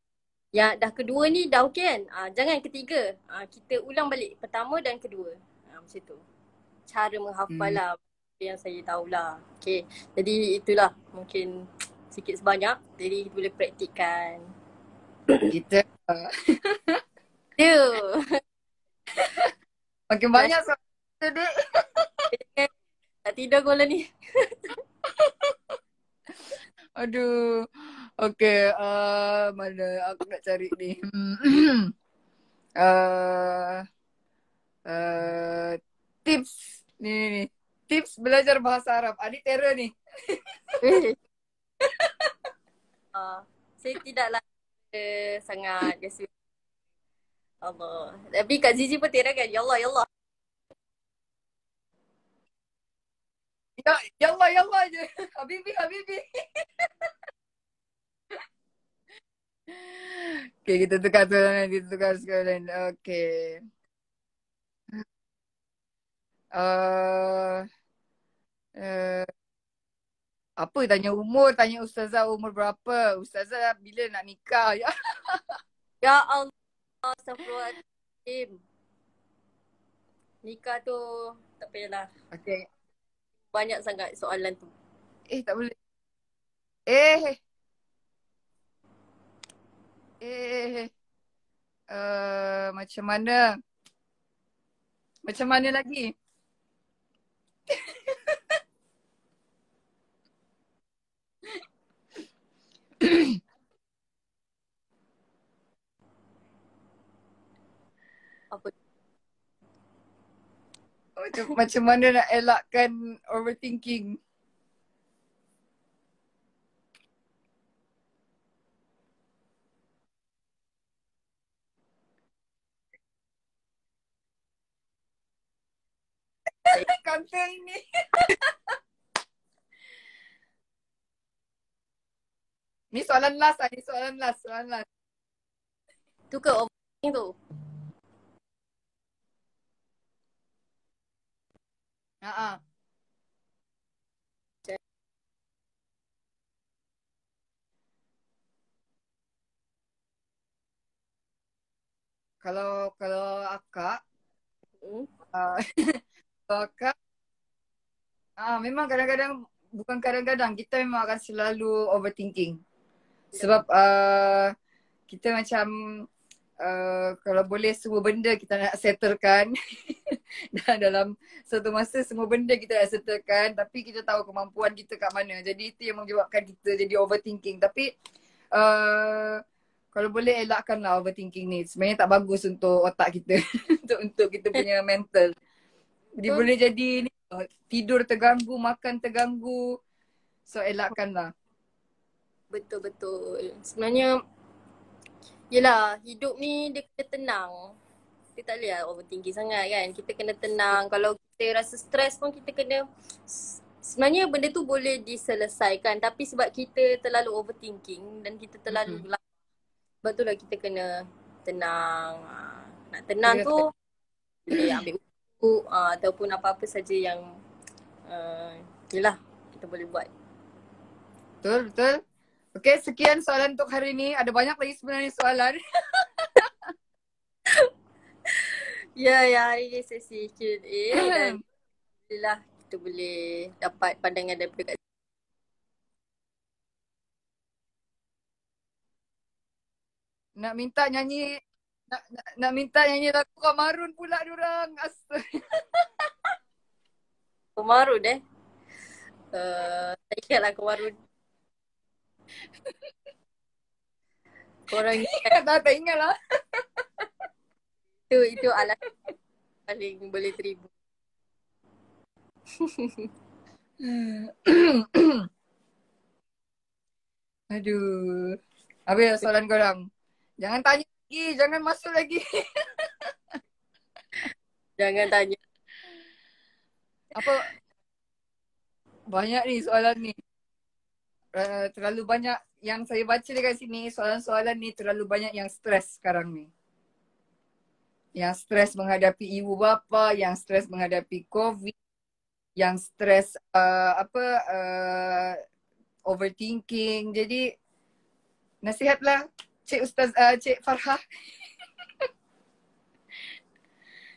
yang dah kedua ni dah okey kan. Jangan ketiga. Kita ulang balik pertama dan kedua. Macam tu. Cara menghafal lah yang saya tahulah. Okay. Jadi itulah mungkin sikit sebanyak. Jadi kita boleh praktikkan. Kita Ya. makin banyak soalan kita, Dek. Tak tidur kau lah ni. Aduh. Okay. Mana aku nak cari ni. Tips. Ni. Tips belajar bahasa Arab. Adik terror ni. Saya tidaklah sangat biasa. Allah. Tapi Kak Zizi pun terang kan. Ya Allah, ya Allah. Ya Allah, ya Allah je. Habibi, Habibi. Okay, kita tukar soalan. Kita tukar soalan. Okay. Apa tanya umur? Tanya Ustazah umur berapa? Ustazah bila nak nikah? Ya. Ya Allah. Astagfirullahaladzim. Nikah tu tak payahlah. Okay. Banyak sangat soalan tu. Tak boleh. Eh. Macam mana? Macam mana lagi? Apa? Macam mana nak elakkan overthinking? Counter ini. Ni soalan last lah. Ni soalan last. Tu ke overthinking tu? Ha. Kalau akak, uh, kalau akak, memang kadang-kadang, bukan kadang-kadang, kita memang akan selalu overthinking. Sebab kita macam kalau boleh semua benda kita nak settlekan. Dan dalam satu masa semua benda kita nak settlekan, tapi kita tahu kemampuan kita kat mana. Jadi itu yang menyebabkan kita jadi overthinking. Tapi kalau boleh elakkanlah overthinking ni. Sebenarnya tak bagus untuk otak kita. untuk kita punya mental. Jadi boleh jadi ni, tidur terganggu, makan terganggu. So elakkanlah. Betul-betul. Sebenarnya yelah, hidup ni dia kena tenang. Kita tak boleh lah overthinking sangat kan. Kita kena tenang. Kalau kita rasa stres pun kita kena, sebenarnya benda tu boleh diselesaikan. Tapi sebab kita terlalu overthinking dan kita terlalu sebab tu lah kita kena tenang. Nak tenang tu boleh ambil buku ataupun apa-apa saja yang yelah kita boleh buat. Betul. Okay, sekian soalan untuk hari ni. Ada banyak lagi sebenarnya soalan. Ya, hari ni sesi Q&A dan alhamdulillah kita boleh dapat pandangan daripada Kak. Nak minta nyanyi lagu Kamarun pula diorang. Komarun saya ingatlah Komarun. Korang ingat? Tak ingat lah. Itu alat paling boleh terima. Aduh. Habis soalan korang. Jangan tanya lagi. Jangan masuk lagi. Jangan tanya. Apa banyak ni soalan ni. Terlalu banyak yang saya baca dekat sini, soalan-soalan ni terlalu banyak yang stres sekarang ni. Yang stres menghadapi ibu bapa, yang stres menghadapi COVID, yang stres overthinking. Jadi nasihatlah Cik Farhah.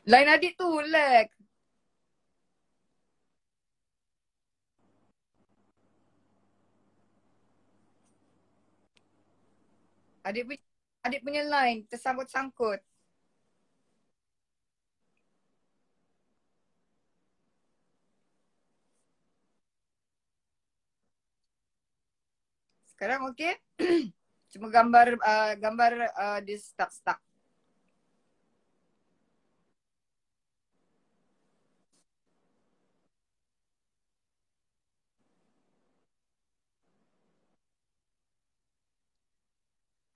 Lain adik tu relax. Adik punya, adik punya line tersangkut-sangkut. Sekarang okey? Cuma gambar dia stuck.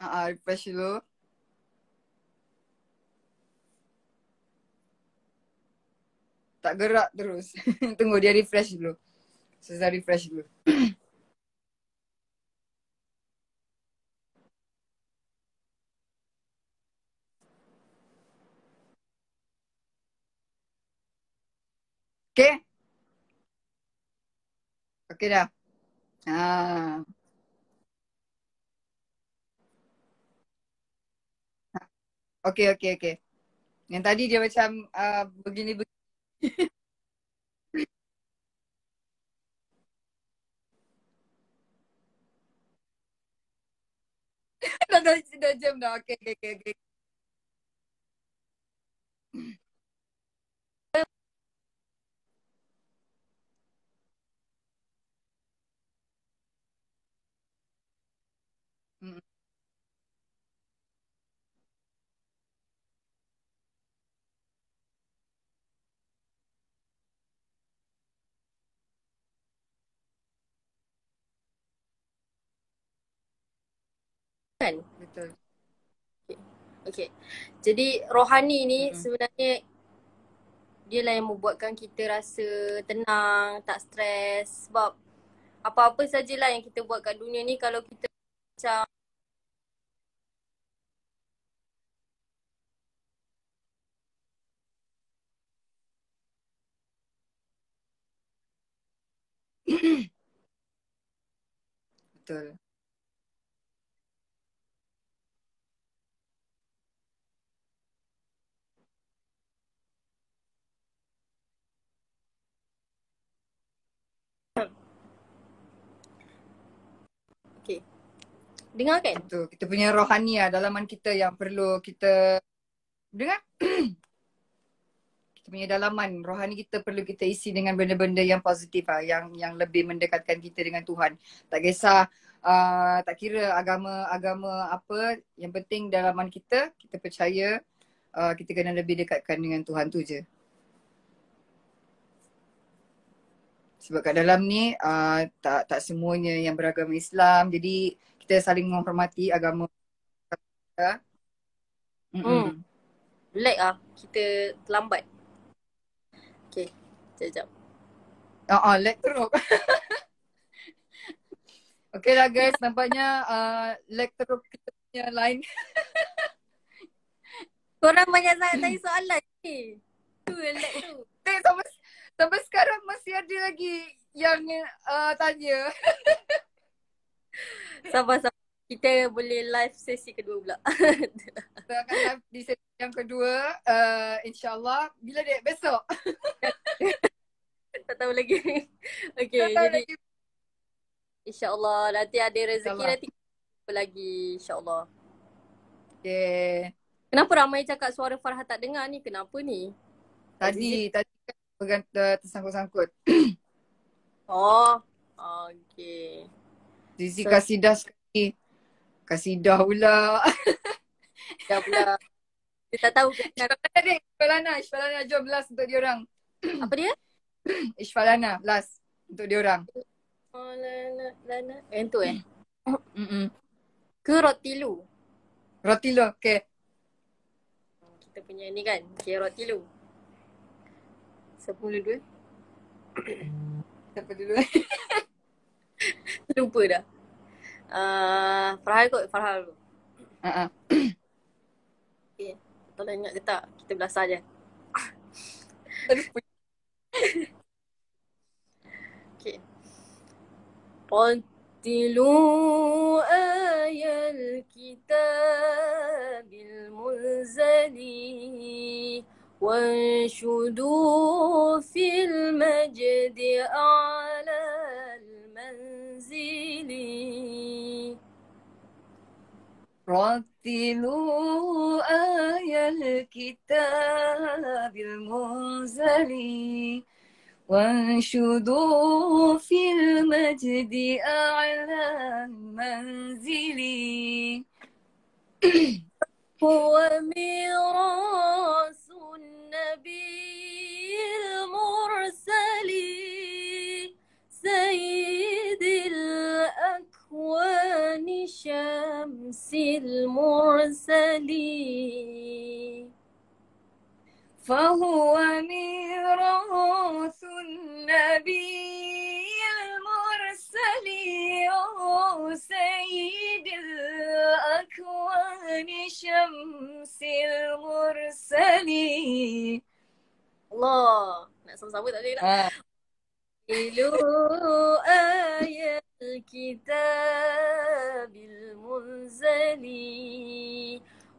Refresh dulu. Tak gerak terus. Tunggu dia refresh dulu. Susah refresh dulu. Okay? Okay dah. Ah. Okay. Yang tadi dia macam begini-begini. dah jam dah. Okay. Mm, Kan? betul. Okay. Jadi rohani ni Mm-mm. sebenarnya dia lah yang membuatkan kita rasa tenang, tak stres. Sebab apa-apa sajalah yang kita buat kat dunia ni kalau kita macam Betul. okay. Dengar kan? Betul. Kita punya rohani lah, dalaman kita yang perlu kita dengar. Kita punya dalaman rohani kita perlu kita isi dengan benda-benda yang positif lah, yang lebih mendekatkan kita dengan Tuhan. Tak kisah tak kira agama apa, yang penting dalaman kita percaya kita kena lebih dekatkan dengan Tuhan tu je. Sebab kat dalam ni tak semuanya yang beragama Islam, jadi kita saling menghormati agama kita. Mm-mm. Lag lah. Kita terlambat. Okay. Sekejap. Lag teruk. Okay lah guys, nampaknya lag teruk kita punya line. Korang banyak sangat tanya soalan ni. Tu lag tu. Sampai sekarang masih ada lagi yang tanya. Sabar. Kita boleh live sesi kedua pula. Kita akan live di sesi yang kedua. InsyaAllah. Bila dek? Besok? Tak tahu lagi. Okay, Tak tahu jadi lagi. InsyaAllah nanti ada rezeki InsyaAllah. nanti apa lagi InsyaAllah. Okay. Kenapa ramai cakap suara Farhah tak dengar ni? Kenapa ni? Tadi kan pegang tersangkut-sangkut. Oh, okay. Zizi So, kasih dah sekali. Kasih dah pula. dah pula. Dia tak tahu ke Ishfalana dek. Ishfalana jom last untuk diorang. apa dia? Ishfalana last untuk diorang. Oh, Lana. Yang tu Mm-mm. Ke Rotilu? Roti lo. Okay. Kita punya ni kan, okay, Rotilu. Siapa mula dulu? Siapa dulu? Lupa dah. Farhal kot, Farhal dulu. Uh-uh. Okay. Tolong ingat ke tak? Kita belasah je. Lupa. Okay. قتلوا آي الكتاب المنزل وانشدوا في المجد أعلى المنزل. رتلوا آي الكتاب المنزل وانشدوا في المجد أعلى المنزل. هو ميراث النبي المرسل سيد الأكوان شمس المرسل. فهو ميراث النبي المرسل سيد الأكوان شمس المرسل. Allah, nak sama-sama tak boleh tak? Ilu ayat الكتاب المنزل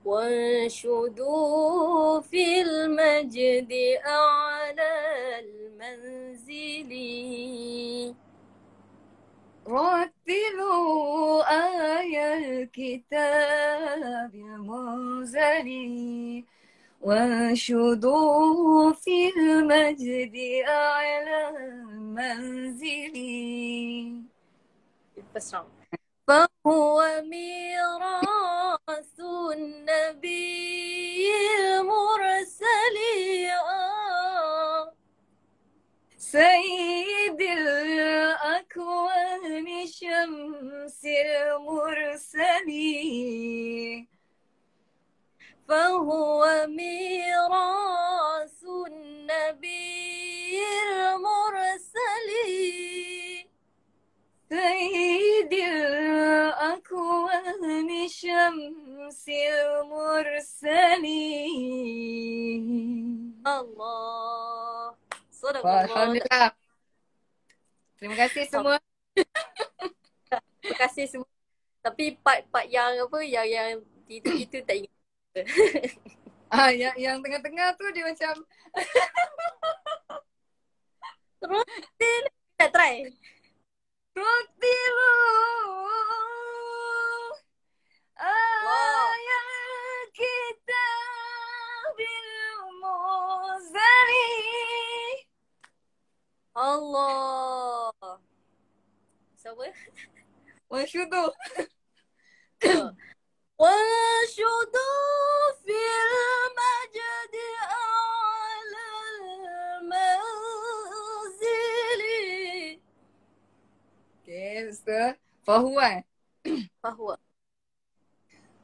وانشدوا في المجد أعلى المنزل. رتلوا آي الكتاب المنزل وانشدوا في المجد أعلى المنزل. فهو ميراث النبي المرسل سيد الأكوان شمس المرسل. فهو ميراث النبي المرسل سيد الأكوان شمس المرسل. Allah. Alhamdulillah. Terima kasih semua. Terima kasih semua. Tapi part-part yang apa, yang itu tak ingat. Yang tengah-tengah tu dia macam Terus nak try. Rutilu ayat kitabil muzali. Allah. Siapa? Wasyudu. وانشدوا في المجد أعلى المنزل. Okay, Ustaz. Fahuwa.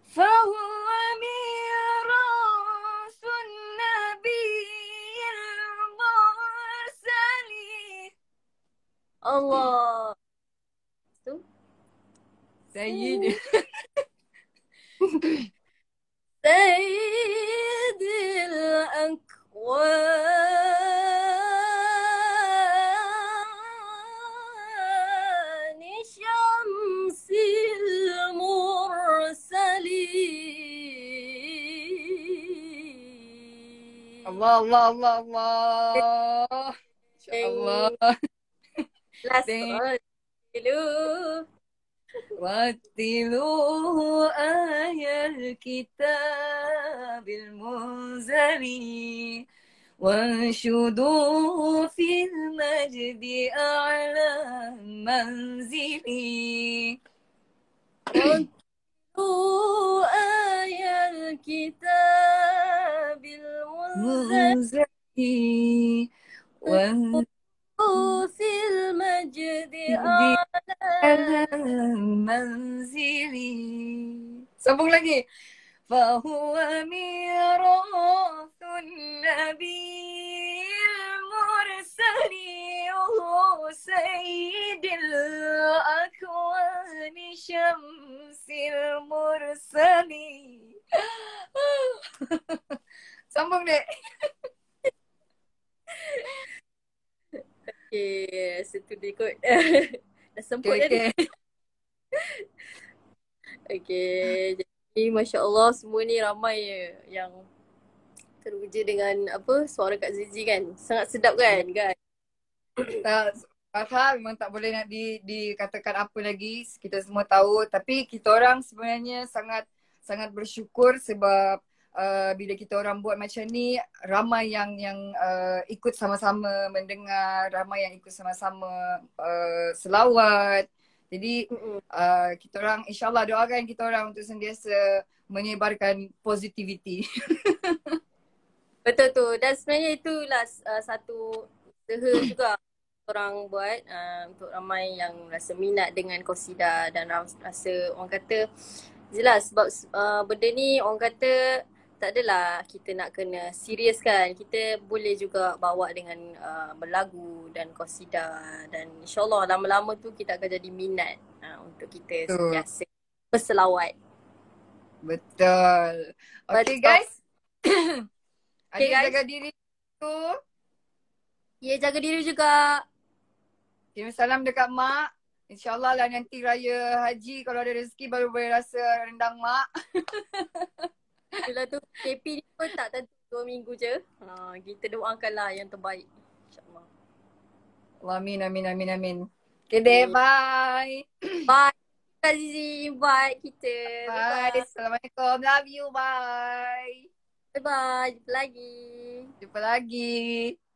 فهو ميراث النبي المرسل. Allah. Tu. Sayyid. سيد الأكوان شمس المرسلين. Allah, Allah, Allah, Allah. InsyaAllah. Last Thank- one. Hello. رتلوا آي الكتاب المنزل وانشدوا في المجد أعلى منزل. رتلوا آي الكتاب المنزل في المجد أعلى المنزل. Sambung lagi. فهو ميراث النبي sayyidil akwani syamsil mursali. Sambung dek. Okay, situ dia kot. Dah semput Okay, dah ni. Okay, jadi Masya Allah semua ni ramai yang teruja dengan apa suara Kak Zizi kan. Sangat sedap kan? Kan? Farha memang tak boleh nak dikatakan apa lagi. Kita semua tahu. Tapi kita orang sebenarnya sangat sangat bersyukur sebab bila kita orang buat macam ni, ramai yang ikut sama-sama mendengar, ramai yang ikut sama-sama selawat. Jadi kita orang insyaAllah doakan kita orang untuk sentiasa menyebarkan positivity. Betul tu. Dan sebenarnya itulah satu usaha juga orang buat untuk ramai yang rasa minat dengan qasidah dan rasa orang kata jelas sebab benda ni orang kata tak adalah kita nak kena serius kan. Kita boleh juga bawa dengan berlagu dan qasidah dan insyaAllah lama-lama tu kita akan jadi minat untuk kita sentiasa berselawat. Betul. Okay guys. Okay, guys. Jaga diri tu. Ya, jaga diri juga. Kirim salam dekat mak. InsyaAllah lah nanti raya haji kalau ada rezeki baru boleh rasa rendang mak. Itulah tu KP ni pun tak tentu 2 minggu je. Kita doakanlah yang terbaik. InsyaAllah. Amin, amin, amin, amin. Okay deh, bye. Bye. Kak Zizi invite kita. Bye. Assalamualaikum. Love you. Bye. Bye-bye. Jumpa lagi. Jumpa lagi.